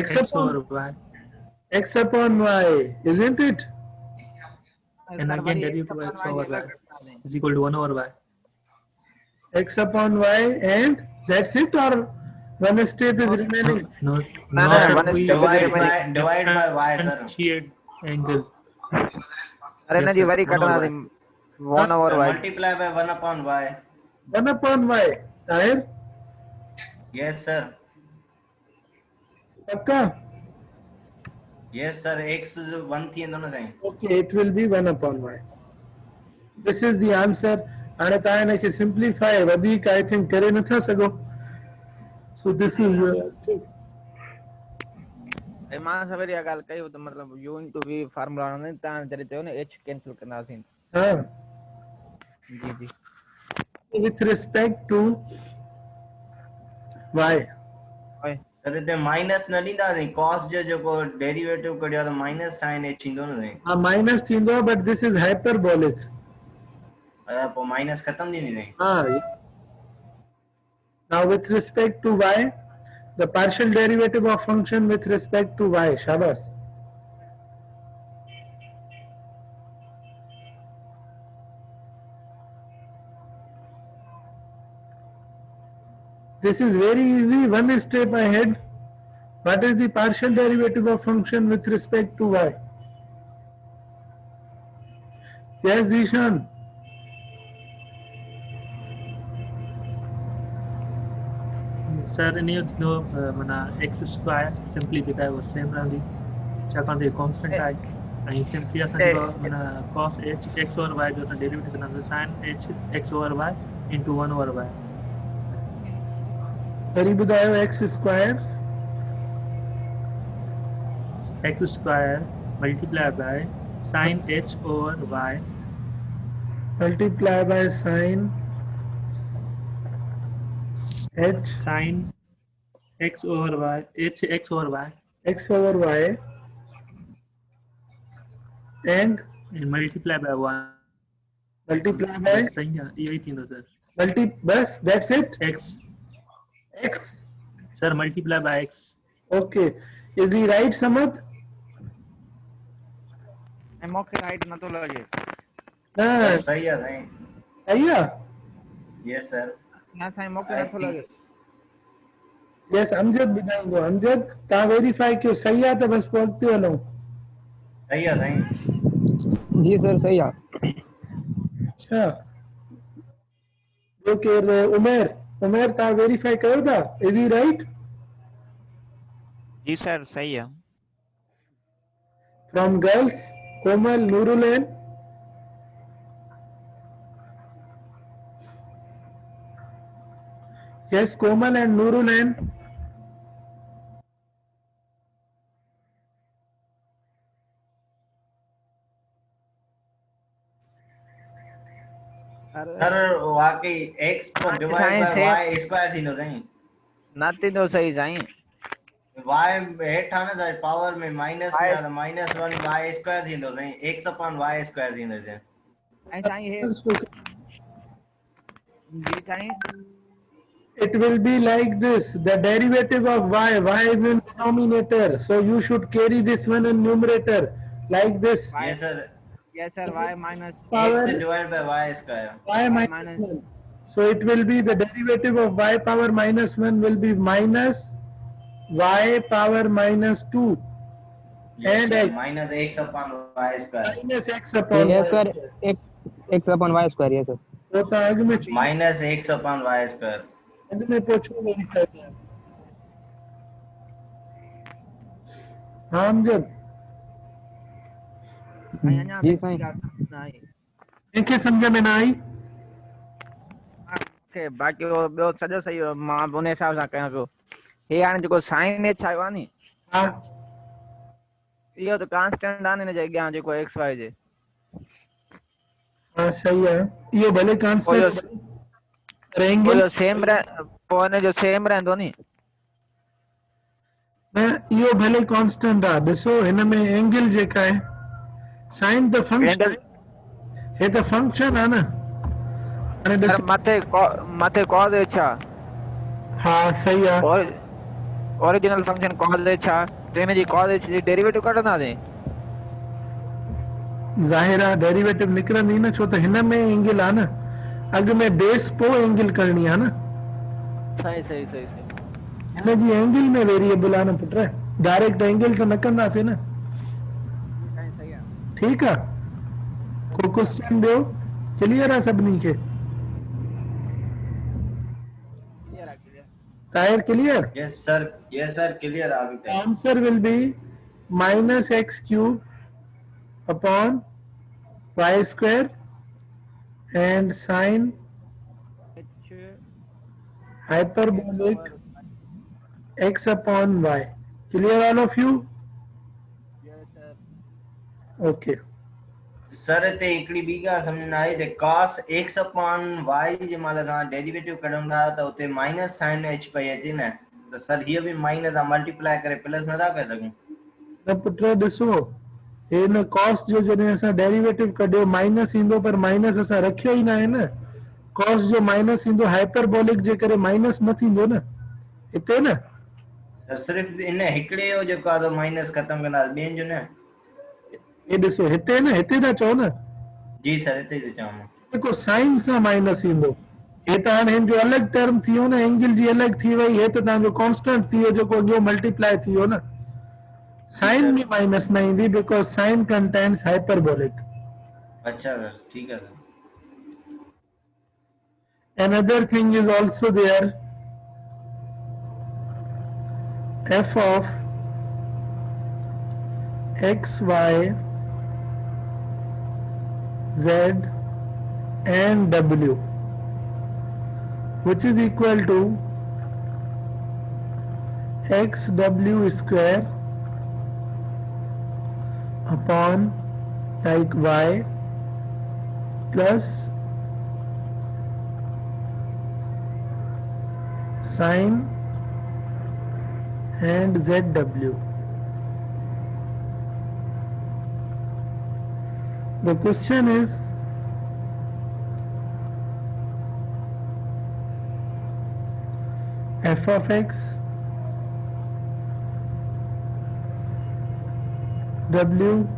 x X upon over y. x upon y, isn't it? And again derivative of x over y is equal to 1 over y. X upon y and that's it, or one step is remaining? No, no, sir, one is we divide by y sir differentiate angle. अरे ना Yes, जी sir. Worry 1 over कटना y. थी 1 over y multiply by 1 upon y 1 upon y. Tahir? yes sir Pakka? yes sir x 1 थींदो न Sai Okay, it will be 1 upon y. This is the answer. हाणे तव्हां हिनखे simplify वधीक I think करे नथा सघो. So this is ऐं मां सवेरी इहा ॻाल्हि कई त मतिलबु u into v फार्मूला हणंदा आहिनि तव्हां जॾहिं चयो न h कैंसिल कंदासीं जी जी with respect to y. ओए सर हिते माइनस न ॾींदासीं cos जो जेको डेरिवेटिव कढियो आहे त माइनस साइन h ईंदो न साईं हा माइनस थींदो but this is hyperbolic. पोइ माइनस ख़तम थींदी Sai Ah, now with respect to y, the partial derivative of function with respect to y. Shabas. This is very easy. One step ahead. What is the partial derivative of function with respect to y? Yes, Zishan. Sir इन थींदो माना x square simply जेका वो same रहंदी छाकाणि त constant आहे ऐं सिंपली असां जेको माना cos h x over y जो असां डेरिवेटिव कंदासीं sin h x over y into 1 over y वरी ॿुधायो X square x square multiplied by sin h over y multiply by sine h sin x over y h x over y x over y and and multiply by 1 multiply by सही है यही थींदो sir bus that's it x x sir multiply by x okay is he right Samad मूंखे right नथो लॻे ना सही है साईं सही है यस सर ना साईं मूंखे नथो लॻे यस अमजद ॿुधाईंदो अमजद तव्हां वेरीफाई कयो सही आहे त बस पोइ अॻिते हलूं सही है साईं जी सर सही है। अच्छा ॿियो केरु उमेर उमेर तव्हां वेरीफाई कयो था इज ही राइट जी सर सही है। From girls Komal Noorulain yes Komal and Noorulain sir वाकई x पर डिवाइड बाय y स्क्वायर थींदो साईं न थींदो सही साईं y हेठा न साईं पावर में माइनस में त -1 y स्क्वायर थींदो साईं x upon y स्क्वायर थींदो साईं ऐं साईं हे जी Sai it will be like this the derivative of y is in denominator so you should carry this one in numerator like this yes sir y minus x divided by y square y minus 1 so it will be the derivative of y power minus 1 will be minus y power minus 2 and minus x upon y square minus x upon yes sir x upon y square yes sir तो आगे में minus x upon y square आगे में पूछो verify किया हाँ अमजद जी साईं कंहिंखे सम्झ में न आई के बाक़ी वो ॿियो सॼो सही हो मां उन हिसाब सां कयां पियो हे हाणे जेको साइन एच आयो आहे नी हा इहो त कांस्टेंट आहे न हिन जे अॻियां जेको एक्स वाई जे हाँ सही है इहो भले कांस्टेंट रहेंगे वो सेम पोइ हिन जो सेम रहंदो नी न इहो भले कांस्टेंट आहे ॾिसो हिन में एंगल जेका आहे साइन द फंक्शन हे त फंक्शन आहे न हाणे ॾिसो मथे कॉस एच आहे हा सही आहे और ओरिजिनल फंक्शन कॉस एच आहे तो हिन जी कॉस एच जी डेरिवेटिव कढंदासीं ज़ाहिर आहे डेरिवेटिव निकिरंदी न छो त हिन में एंगल आहे न अॻु में बेस पोइ एंगल करणी आहे न सही सही सही सही हिन जी एंगल में वेरिएबल आहे न पुट डायरेक्ट एंगल त न कंदासीं न सही आहे ठीकु आहे को क्वेश्चन ॿियो क्लियर आहे सभिनी खे Tahir clear yes sir clear अभी तक answer will be minus x cube upon y square and sine hyperbolic x upon y. Clear all of you? yes sir Okay. Sir ते हिकड़ी ॿी ॻाल्हि सम्झ न आई त cos x upon y जे महिल तव्हां डेरिवेटिव कढूं था त उते माइनस साइन h पई अचे न त सर हीअ बि माइनस आहे मल्टीप्लाई करे प्लस नथा करे सघूं न पुट ॾिसो हिन cos जो जॾहिं असां डेरिवेटिव कढियो माइनस ईंदो पर माइनस असां रखियो ई न आहे न cos जो माइनस ईंदो हाइपरबोलिक जे करे माइनस न थींदो न हिते न त सिर्फ़ इन हिकड़े जो जेको आहे माइनस ख़तम कंदासीं ॿियनि जो न ये ॾिसो हिते न हिते था चओ न जी सर हिते थी चवां मां जेको साइन सां माइनस ईंदो हे त हाणे हिन जो अलॻि टर्म थी वियो न एंगल जी अलॻि थी वई हे त तव्हांजो कॉन्स्टेंट थी वियो जेको अॻियो मल्टीप्लाई थी वियो न साइन में माइनस न ईंदी बिकॉज साइन कंटेन्स हाइपरबोलिक अच्छा सर ठीक है sir another thing is also there f of x, y, z and w, which is equal to xw square upon like y plus sine and zw. The question is, f of x, w,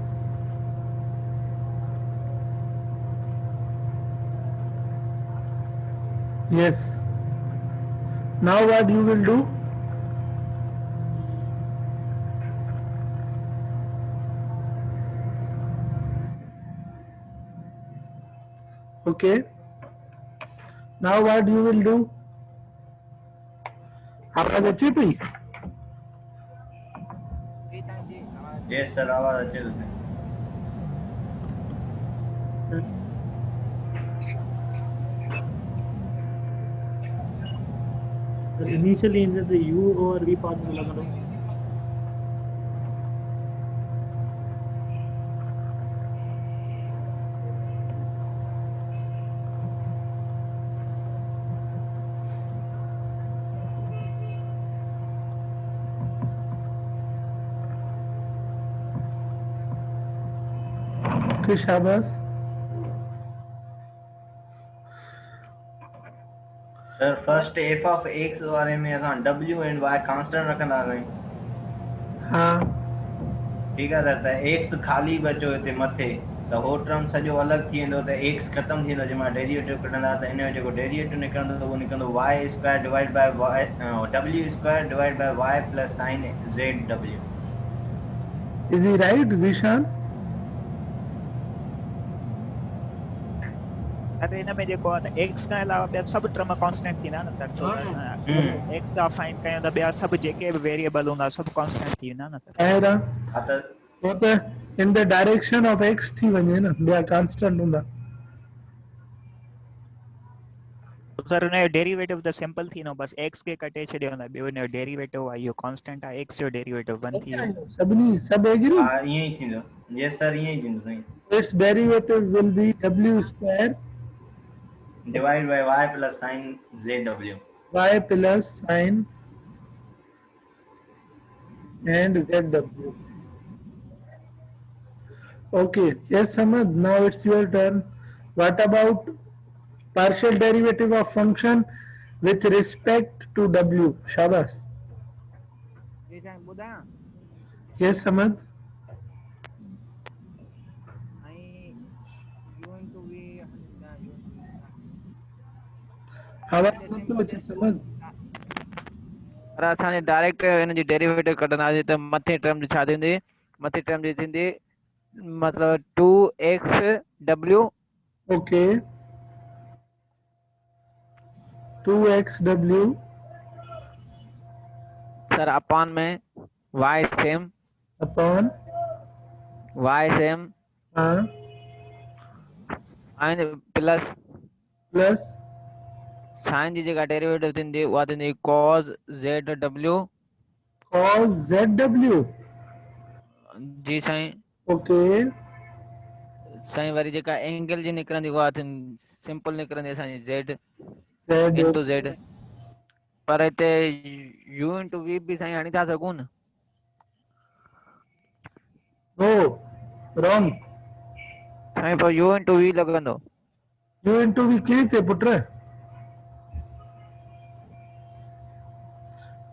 yes. Now what you will do? Okay. Now what you will do? आवाज अच्छी पई? Yes sir, आवाज अच्छे से। Initially in the u over v formula लगाना। Okay, शाबाश। Sir first f of x वारे में असां w and y कांस्टेंट रखंदा आहियूं। हाँ। ठीक है सर, त x खाली बचो हिते मथे, त हो टर्म सॼो अलॻि थी वेंदो, त x ख़तम थी वेंदो। जंहिंमां डेरिवेटिव कढंदा त इन जो जेको डेरिवेटिव निकिरंदो त उहो निकिरंदो y square divide by w square divide by y plus sine zw। Is he right, Vishan? अरे इन में जेको आहे त x खां अलावा ॿिया सभु टर्म कांस्टेंट थींदा न सर, छो त असां x था फाइंड कयूं त ॿिया सभु जेके बि वेरिएबल हूंदा सभु कांस्टेंट थी वेंदा न सर। है ना? हा त वो तो in the direction of x थी वञे न, ॿिया constant हूंदा। सर उनजो डेरिवेटिव त सिंपल थींदो, बस x खे कटे छॾियो न, ॿियो उनजो डेरिवेटिव आहे इहो कांस्टेंट आहे, x जो डेरिवेटिव 1 थी वियो। सभिनी सब एग्री? हा ईअं ई थींदो। यस सर, ईअं ई थींदो साईं। Its derivative will be w square divide by y plus sine zw। y plus sine and zw. Okay, yes Samad, now it's your turn. What about partial derivative of function with respect to w? Shabash. जी साईं ॿुधायां? Yes Samad. ऐं u into v आवाज नथो अचे समझ। पर असांजे direct हिन जी derivative कढंदासीं त मथे टर्म जी छा थींदी? मथे टर्म जी थींदी मतलब 2xw। Okay. 2xw sir upon में y सेम upon sine plus plus sine जी जेका डेरिवेटिव थींदी उहा थींदी cos zw। cos zw. जी साईं। Okay. साईं वरी जेका एंगल जी निकिरंदी उहा थींदी सिंपल निकिरंदी असांजी z Z इंटू z। पर हिते u इंटू v बि साईं हणी था सघूं न? no wrong. साईं पर u इंटू v लॻंदो। u into v कहीं थे पुत्र?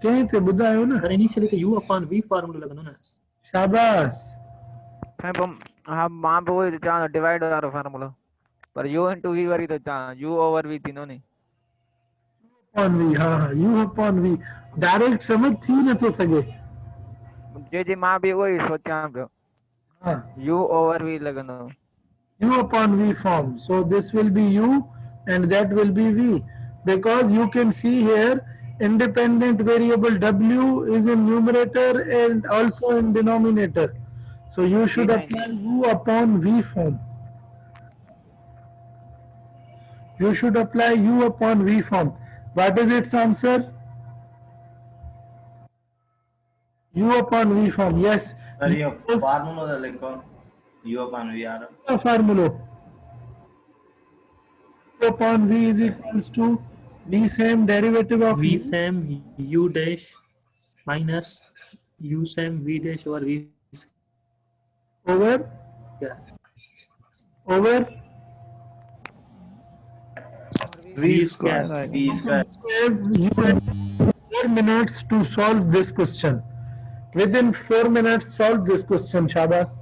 कहीं थे ॿुधायो न। पर इनिशियली त u upon v फॉर्मूला लॻंदो न। शाबाश। साईं पर हा मां बि उहो ई चवां डिवाइड वारो फार्मूलो, पर u इंटू v वरी तो चवां u ओवर v थींदो नी। upon v, हाँ u upon v डायरेक्ट समझ थी नथो सघे। जी जी मां बि उहो ई सोचां पियो। हाँ u ओवर v लॻंदो। u upon v form. So this will be u and that will be v, because you can see here independent variable w is in numerator and also in denominator. So you should apply u upon v form. You should apply u upon v form. What is its answer? U upon v form. Yes. Sir ये formula लिखो u upon v आ रहा Formula. U upon v is equals to v same derivative of V u same u dash minus u same v dash over v over square. over V square. v square. you have 4 minutes to solve this question. Within 4 minutes, solve this question, Shabas.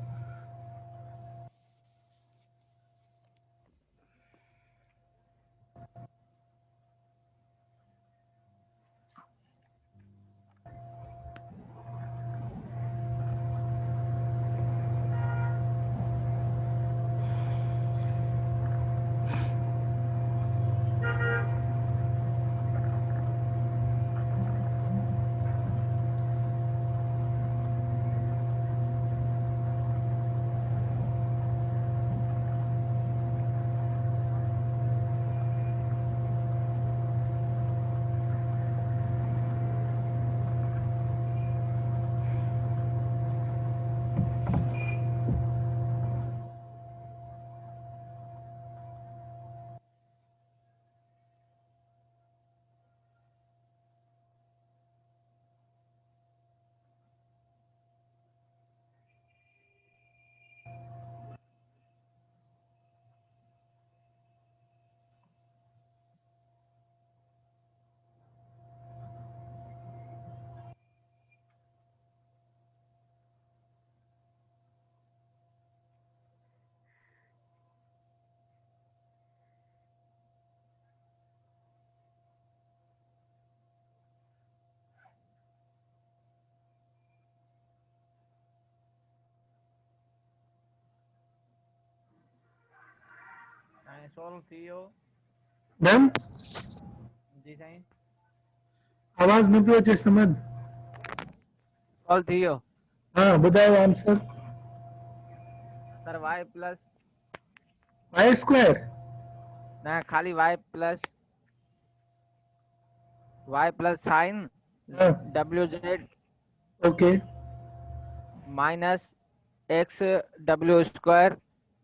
solve थियो Done? जी साईं आवाज न पियो अचे समझ solve थियो हाँ ॿुधायो answer sir y plus y square ना खाली y प्लस साइन हाँ wz okay minus X W square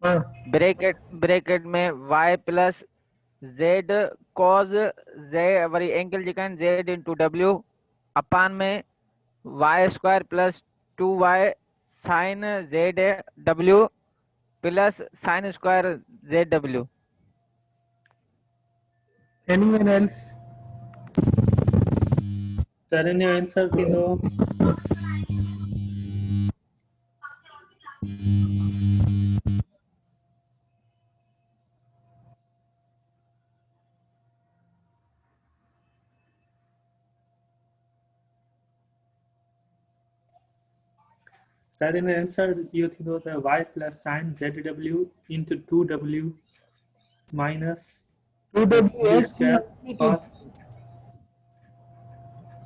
हाँ ब्रैकेट में y plus z cos z वरी एंगल जेका आहिनि z इंटू w अपान में y square plus 2y sine z w plus sine square z w anyone else sir इन जो answer थींदो sir इन जो आंसर इहो थींदो त y plus sine zw into 2w minus 2ws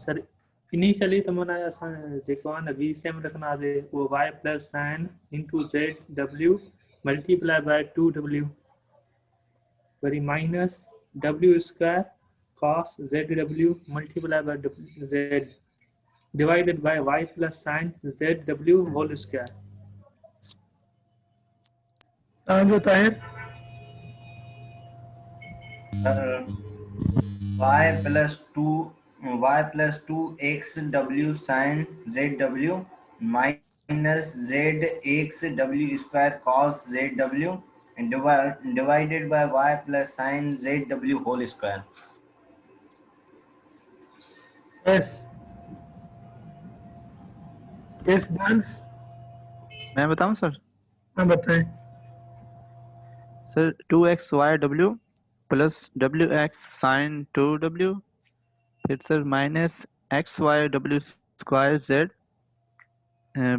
sir initially त माना असां जेको आहे न v सेम रखंदासीं उहो y plus sine into zw multiply by 2w worry minus w square cos zw multiply by z divided by y plus sin zw whole square. तव्हांजो Tahir y plus 2 xw sin zw minus zxw square cos zw and divided by y plus sin zw whole square. yes yes dance मैं बताऊं sir हाँ बताएं sir 2xyw plus wx sin 2w फिर sir minus xyw square z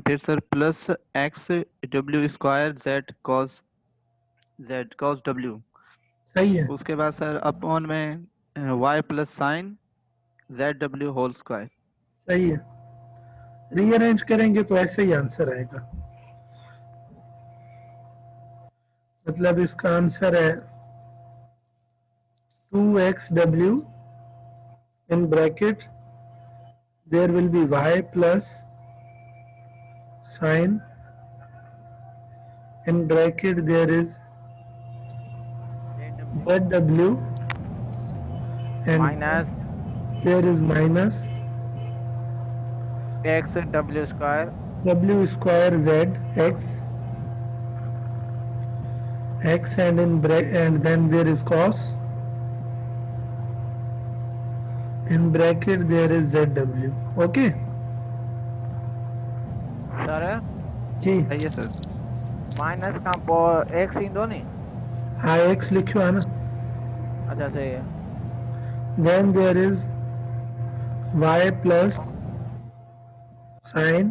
फिर sir plus xw square z cos w सही है उसके बाद सर अपॉन में y plus sine ZW whole square. सही है, रीअरेंज करेंगे तो ऐसे ही आंसर आएगा। मतलब इसका आंसर है 2xw in bracket there will be y plus sine in bracket there is zw and minus there is minus x w square w square z x and in and then there is cos, in bracket there is zw. Okay sir जी, सही है sir. Minus का पोइ x ईंदो नी। हाँ x लिखियो है ना, अच्छा सही है। then there is y plus sine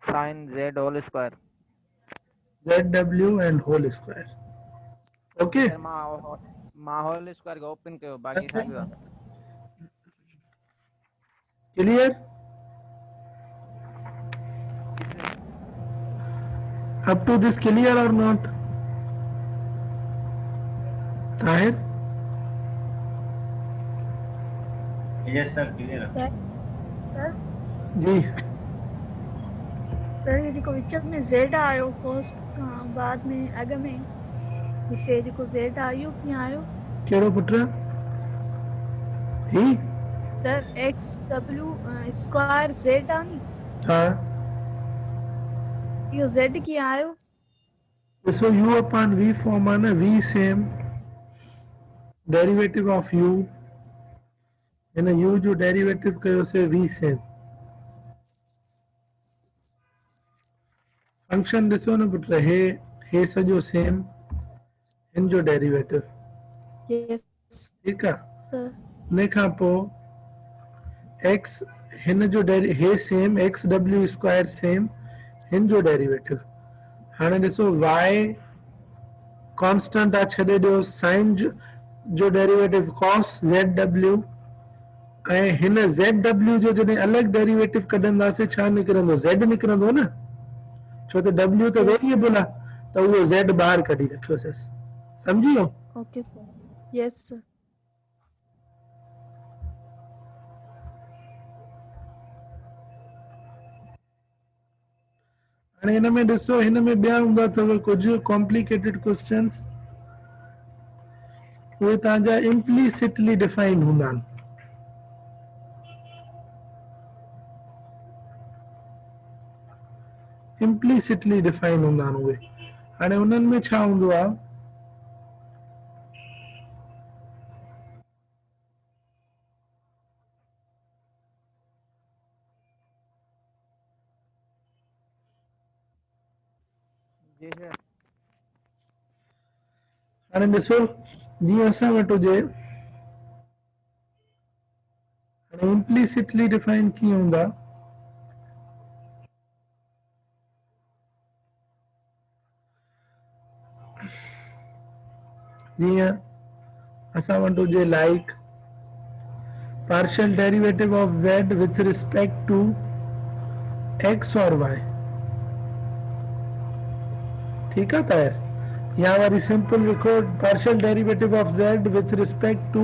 sin z whole square. zw and whole square. Okay फिर मां होल स्क्वायर को ओपन कयो, बाकी साइड का clear? Up to this clear or not? Tahir? Yes sir clear है। सर जी sir ये जेको विच में ज़ेड आयो फर्स्ट बाद में अॻ में हिते जेको ज़ेड आयो कीअं आयो? कहिड़ो पुट? ही sir X W square Z आ नी, हाँ, इहो ज़ेड कीअं आयो? ॾिसो u upon v फॉर्म आहे न, v same derivative of u, हिन u जो डेरिवेटिव कयोसीं v सेम। फंक्शन ॾिसो न पुट, हे सॼो सेम, हिन जो डेरिवेटिव, यस ठीकु आहे। सर उन खां पोइ x हिन जो हे same X W square same, हिन जो डेरिवेटिव। हाणे ॾिसो y कांस्टेंट आहे, छॾे ॾियो, साइन जो डेरिवेटिव cos zw, ऐं हिन zw जो जॾहिं अलॻि डेरिवेटिव कढंदासीं छा निकिरंदो? z निकिरंदो न, छो त w त वेरिएबल आहे, त उहो z ॿाहिरि कढी रखियोसीं। सम्झी वियो? Okay sir yes sir. हाणे हिन में ॾिसो, हिन में ॿिया हूंदा अथव कुझु कॉम्प्लिकेटेड क्वेश्चंस, उहे तव्हांजा इम्प्लिसिटली डिफाइंड हूंदा आहिनि। इम्प्लिसिटली डिफाइंड हूंदा आहिनि उहे। हाणे उन्हनि में छा हूंदो आहे, जी सर। हाणे ॾिसो जीअं असां वटि हुजे, हाणे इम्प्लिसिटली डिफाइन कीअं हूंदा, जीअं असां वटि हुजे like partial derivative of z with respect to x और y, ठीक है तायर, या वरी सिंपल लिखो partial derivative of z with respect to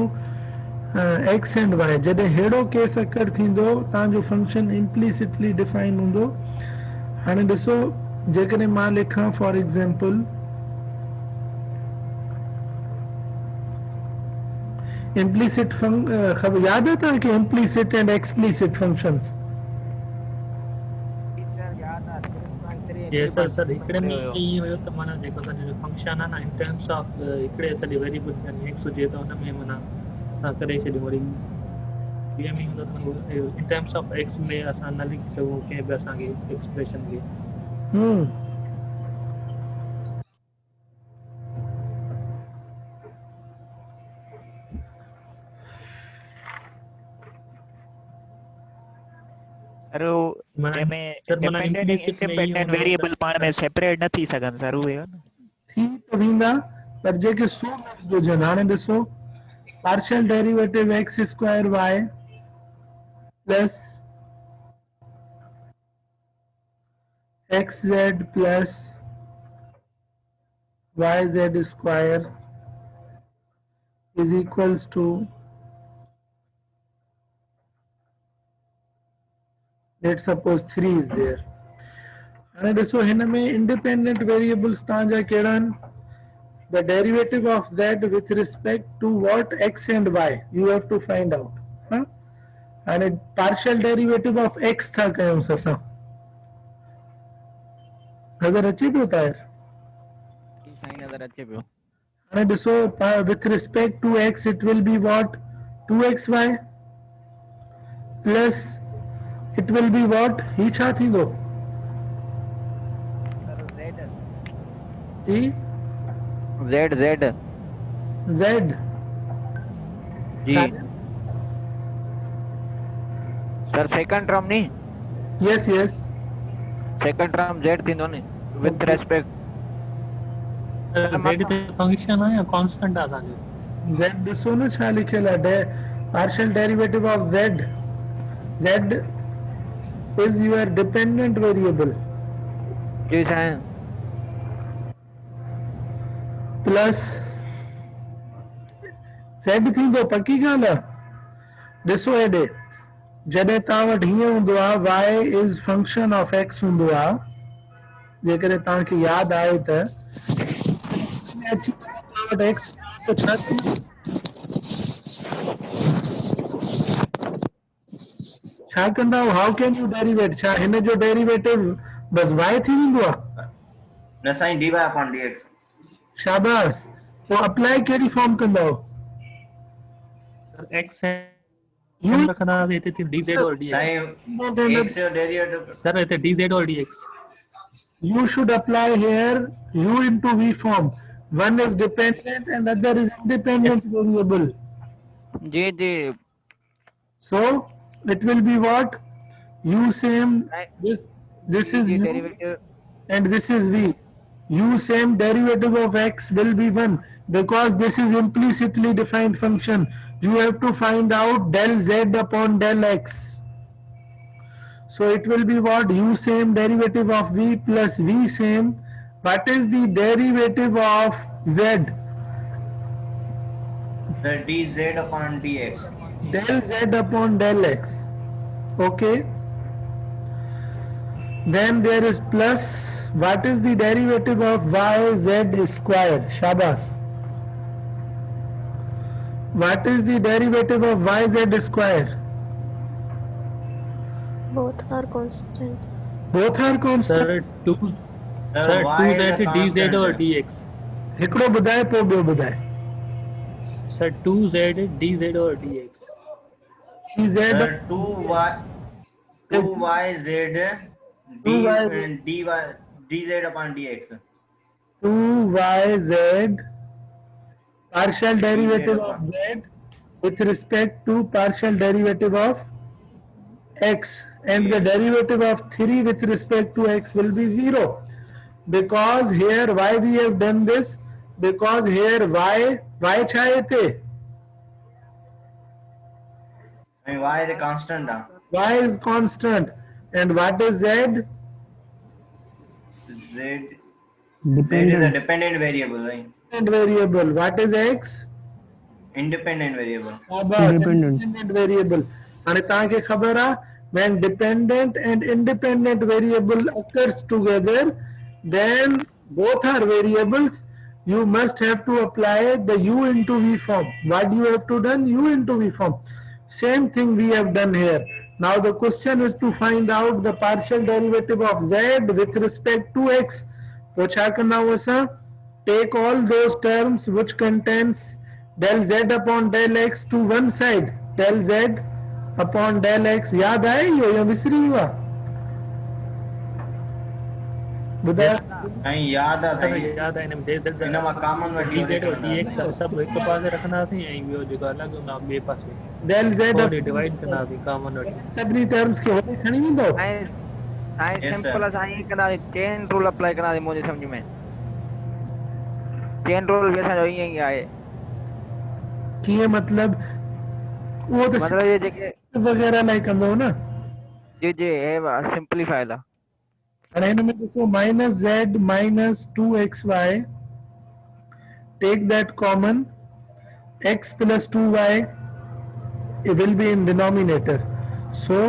x and y। जॾहिं हेड़ो केस अकर थींदो, तव्हांजो फंक्शन इम्प्लिसिटली डिफाइन हूंदो। हाणे ॾिसो, जेकॾहिं मां लिखां फॉर एग्जांपल इम्प्लिसिट खबर याद है तव्हांखे, इम्प्लिसिट एंड एक्सप्लिसिट फंक्शंस? ये सर हिकिड़े में ईअं हुयो त माना जेको असांजो फंक्शन आहे न, इन टर्म्स ऑफ हिकिड़े असांजी वेरिएबल यानी एक्स हुजे त हुन में माना असां करे छॾियूं, वरी ॿिए में हूंदो त इन टर्म्स ऑफ एक्स में असां न लिखी सघूं कंहिं बि असांखे एक्सप्रेशन खे। जंहिंमें डिपेंडेंट ऐं इंडिपेंडेंट वेरिएबल पाण में सेपरेट न थी सघनि सर, उहे न थी त वेंदा, पर जेके सो मिक्स्ड हुजनि। हाणे ॾिसो partial derivative x square y plus xz plus yz square is equals to, let's suppose 3 is there. हाणे ॾिसो हिन में इंडिपेंडेंट वेरिएबल्स तव्हांजा कहिड़ा आहिनि? The derivative of z with respect to what? X and y. You have to find out. Huh? And a partial derivative of x था कयूंसि असां. नज़र अचे पियो ताहिर? साईं नज़र अचे पियो. हाणे ॾिसो with respect to x it will be what? 2xy plus it will be what? ही छा थींदो? जी Z जी सर सेकंड टर्म नहीं. yes सेकंड टर्म Z थींदो नी विथ रेस्पेक्ट. सर Z ते फंक्शन आहे या कांस्टेंट आहे असांजो? z ॾिसो न छा लिखियल आहे. partial derivative of z. z is your dependent variable ji Sai. plus z थींदो. पक्की ॻाल्हि आहे. ॾिसो हेॾे जॾहिं तव्हां वटि हीअं हूंदो आहे y is function of x हूंदो आहे, जेकॾहिं तव्हांखे यादि आहे त तव्हां वटि x त छा थींदो? छा कंदा? How can you derivative? छा हिन जो डेरिवेटिव बस y थी वेंदो आहे? न साईं dy upon dx. शाबाश. पोइ अप्लाई कहिड़ी फॉर्म कंदव? सर x यू रखंदा हिते थी dz और dx. साईं x जो डेरिवेटिव सर हिते dz और dx. You should apply here u into v form. One is dependent and other is independent variable. जी जी. So it will be what? U same. This is u derivative and this is v. U same derivative of x will be 1 because this is implicitly defined function. You have to find out del z upon del x. So it will be what? U same derivative of v plus v same. What is the derivative of z? the dz upon dx. Del z upon del x. Okay. Then there is plus. What is the derivative of yz square? Shabas. What is the derivative of yz square? Both are constant. Both are constant. Sir 2 sir 2z dz और dx. हिकिड़ो ॿुधाए पोइ ॿियो ॿुधाए. Sir 2z dz और dx. dz 2yz dz upon dx. 2yz partial derivative of z with respect to partial derivative of x, and the derivative of 3 with respect to x will be 0, because here why we have done this? Because here y chayate, and y is a constant. y is constant, and what is z? Z is a dependent variable, right? Independent variable. What is x? Independent variable. Independent variable. And तव्हांखे ख़बर आहे, when dependent and independent variable occurs together, then both are variables. You must have to apply the u into v form. What you have to done? U into v form. Same thing we have done here. Now the question is to find out the partial derivative of z with respect to x. So छा करना होगा sir? Take all those terms which contains del z upon del x to one side. Del z upon del x. याद आए या विसरी हुआ? ॿुधायो? ऐं याद आहे याद आहे हिन मां कॉमन वठी dz और dx सभु हिकु पासे रखंदासीं ऐं ॿियो जेको अलॻि हूंदा ॿिए पासे del z और डिवाइड कंदासीं कॉमन वठी. सभिनी टर्म्स खे होॾे खणी वेंदो. साईं सिंपल असां कंदासीं, चेन रूल अप्लाई कंदासीं मुंहिंजे सम्झ में. चेन रूल बि असांजो ईअं ई आहे. कीअं मतलब? वो तो मतलब ये जेके वगैरह लाइक कंदो ना जी जी हे सिंप्लीफाई ला हाणे हिन में ॾिसो minus z minus 2xy take that common x plus 2y it will be in denominator, so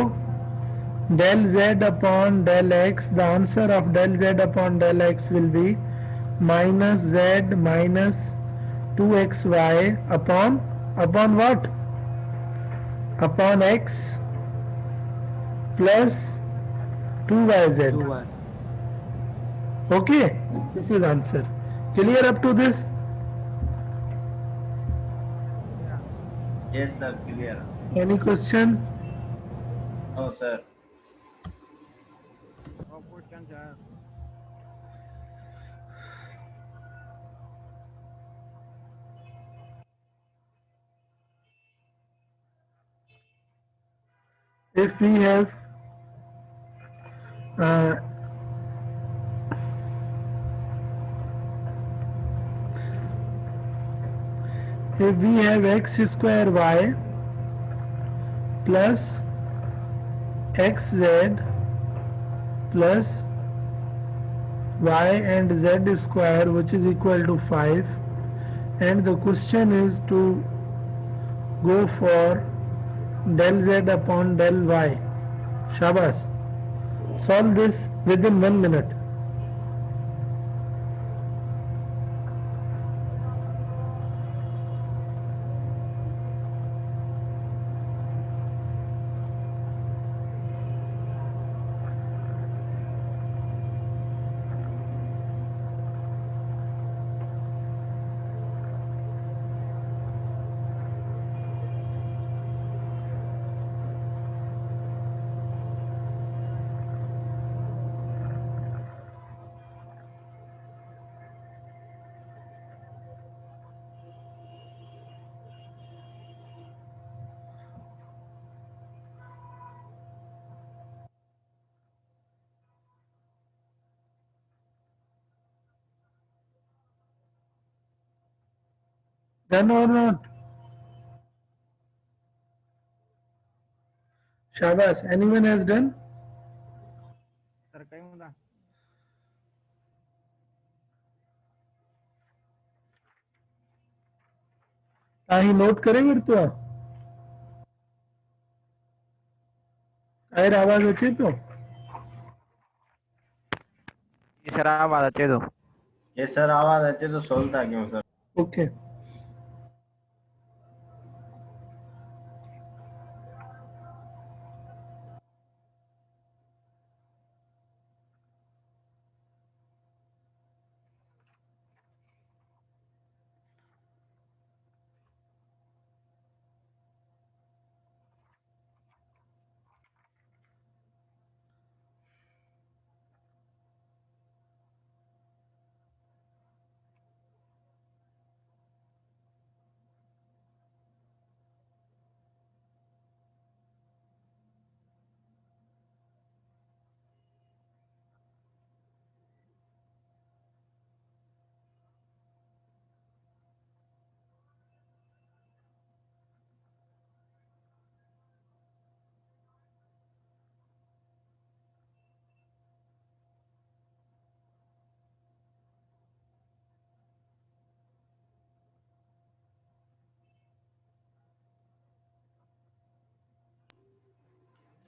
del z upon del x, the answer of del z upon del x will be minus z minus 2xy upon what, upon x plus 2yz. 2y. Okay, this is answer. Clear up to this? Yes, sir. Clear. Any question? No, sir. If we have uh, if we have x square y plus xz plus y and z square which is equal to 5, and the question is to go for del z upon del y. Shabas, solve this within 1 minute. Done or not? Shabas, anyone has done? ताही note करे वरतो आहे ॿाहिरि आवाज़ अचे पियो sir आवाज़ अचे थो Yes, sir. आवाज अचे तो सोल्व था क्यों सर? ओके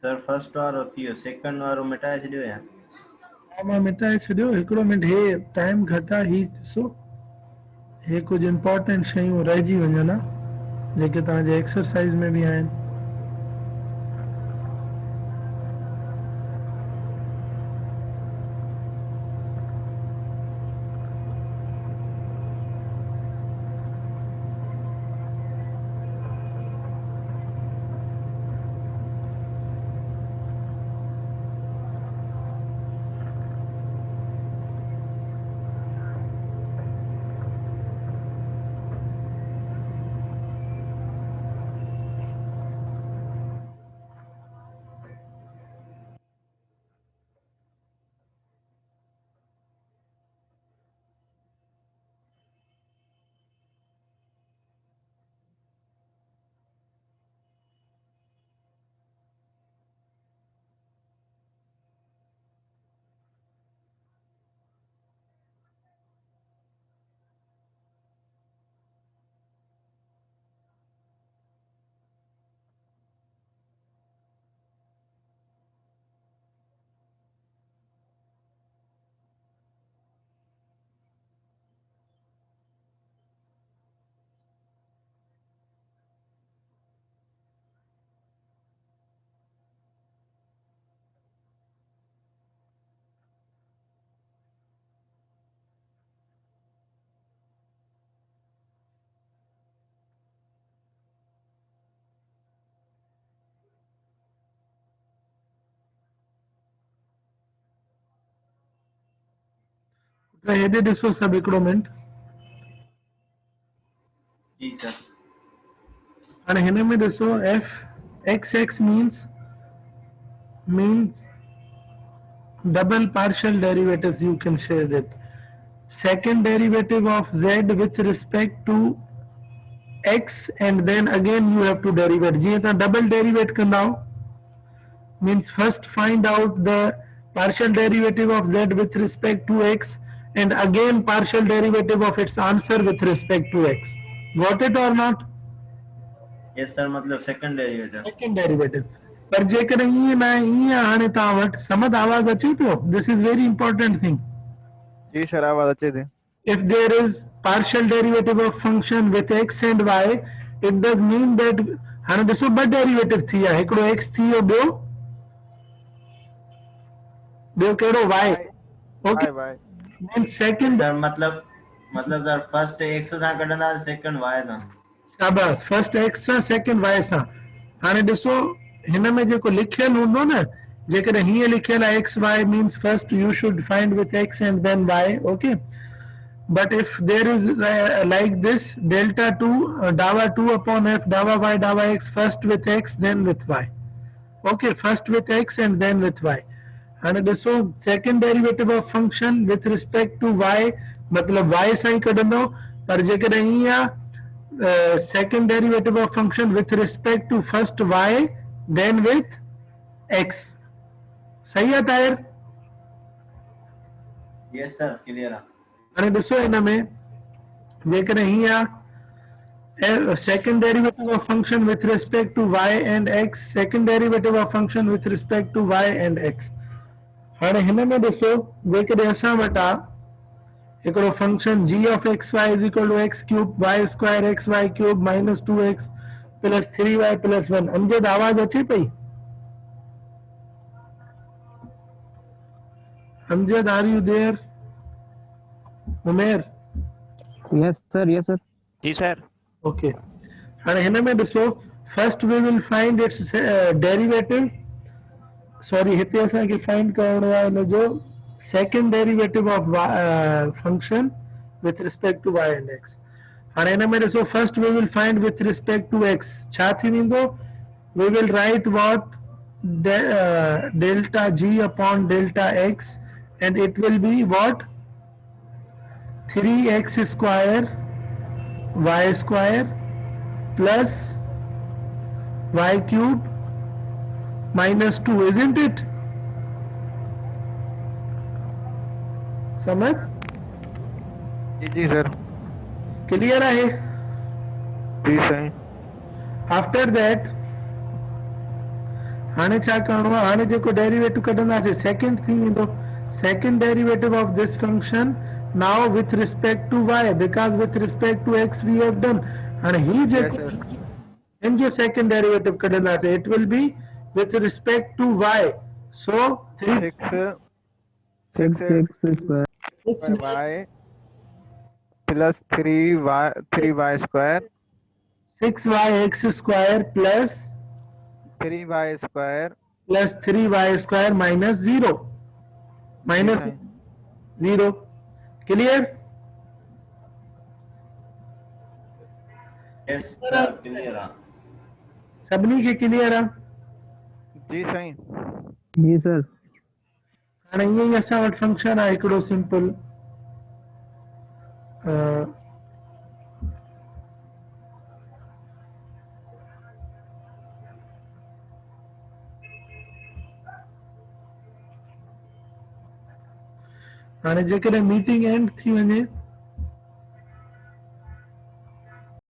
सर फर्स्ट वारो थी वियो सेकंड वारो मिटाए छॾियो या? मां मिटाए छॾियो हिकिड़ो मिंट हे टाइम घटि आहे ही ॾिसो हे कुझु इम्पोर्टेंट शयूं रहिजी वञनि हा जेके तव्हांजे एक्सरसाइज़ में बि आहिनि त हेॾे ॾिसो सभु हिकिड़ो मिंट। जी सर। हाणे हिन में ॾिसो f x means double partial derivatives, you can say that. Second derivative of z with respect to x and then again you have to derivate. जीअं तव्हां double derivate कंदा means first find out the partial derivative of z with respect to x and again partial derivative of its answer with respect to x. Got it or not? Yes sir, मतलब second derivative. Second derivative. पर जेकर ईअं न ईअं हाणे तव्हां वटि समझ आवाज़ अचे पियो? This is very important thing. जी सर आवाज अचे थी। If there is partial derivative of function with x and y, it does mean that हाणे ॾिसो ॿ डेरिवेटिव थी विया, हिकिड़ो x थी वियो, ॿियो कहिड़ो y. Okay, means second sir मतलब सर फर्स्ट x सां कढंदा सेकंड y सां। शाबाश, फर्स्ट x सां सेकंड y सां। हाणे ॾिसो हिन में जेको लिखियल हूंदो न, जेकर हीअं लिखियल आहे x y means first you should find with x and then y, okay? But if there is like this delta 2 dawa 2 upon f dawa y dawa x, first with x then with y, okay? First with x and then with y. हाणे ॾिसो second derivative of function with respect to y मतलब y सां ई कढंदो, पर जेकर ईअं आहे second derivative of function with respect to first y then with x. सही आहे ताहिर? यस सर, क्लियर आहे। हाणे ॾिसो हिन में जेकर हीअं आहे second derivative of function with respect to y and x, second derivative of function with respect to y and x. हाणे हिन में ॾिसो जेकर असां वटि आहे हिकिड़ो function g of xy is equal to x cube y square xy cube minus 2x plus 3y plus 1. Amjad आवाज अचे पई? Amjad, are you there? Umair? Yes sir, yes sir. जी सर। Okay. हाणे हिन में ॾिसो first we will find its derivative. Sorry, हिते असांखे फाइंड करणो आहे हिन जो second derivative of function with respect to y and x. हाणे हिन में ॾिसो first we will find with respect to x. छा थी वेंदो? We will write what delta g upon delta x and it will be what 3x square y square plus y cube minus 2, isn't it? समझ? जी sir. Clear आहे? जी सही। After that हाणे छा करणो आहे? हाणे जेको डेरिवेटिव कढंदासीं सेकंड थी वेंदो second derivative of this function now with respect to y because with respect to x we have done. And he जेको in जो second derivative कढंदासीं it will be with respect to y. So 6 y plus 3y square 6yx square plus 3y square plus 3y square minus 0 minus 0. Clear? Yes sir, clear आहे। सभिनी खे clear आहे? जी सही। जी sir. हाणे ईअं ई असां वटि फंक्शन आहे हिकिड़ो सिंपल हाणे जेकॾहिं मीटिंग एंड थी वञे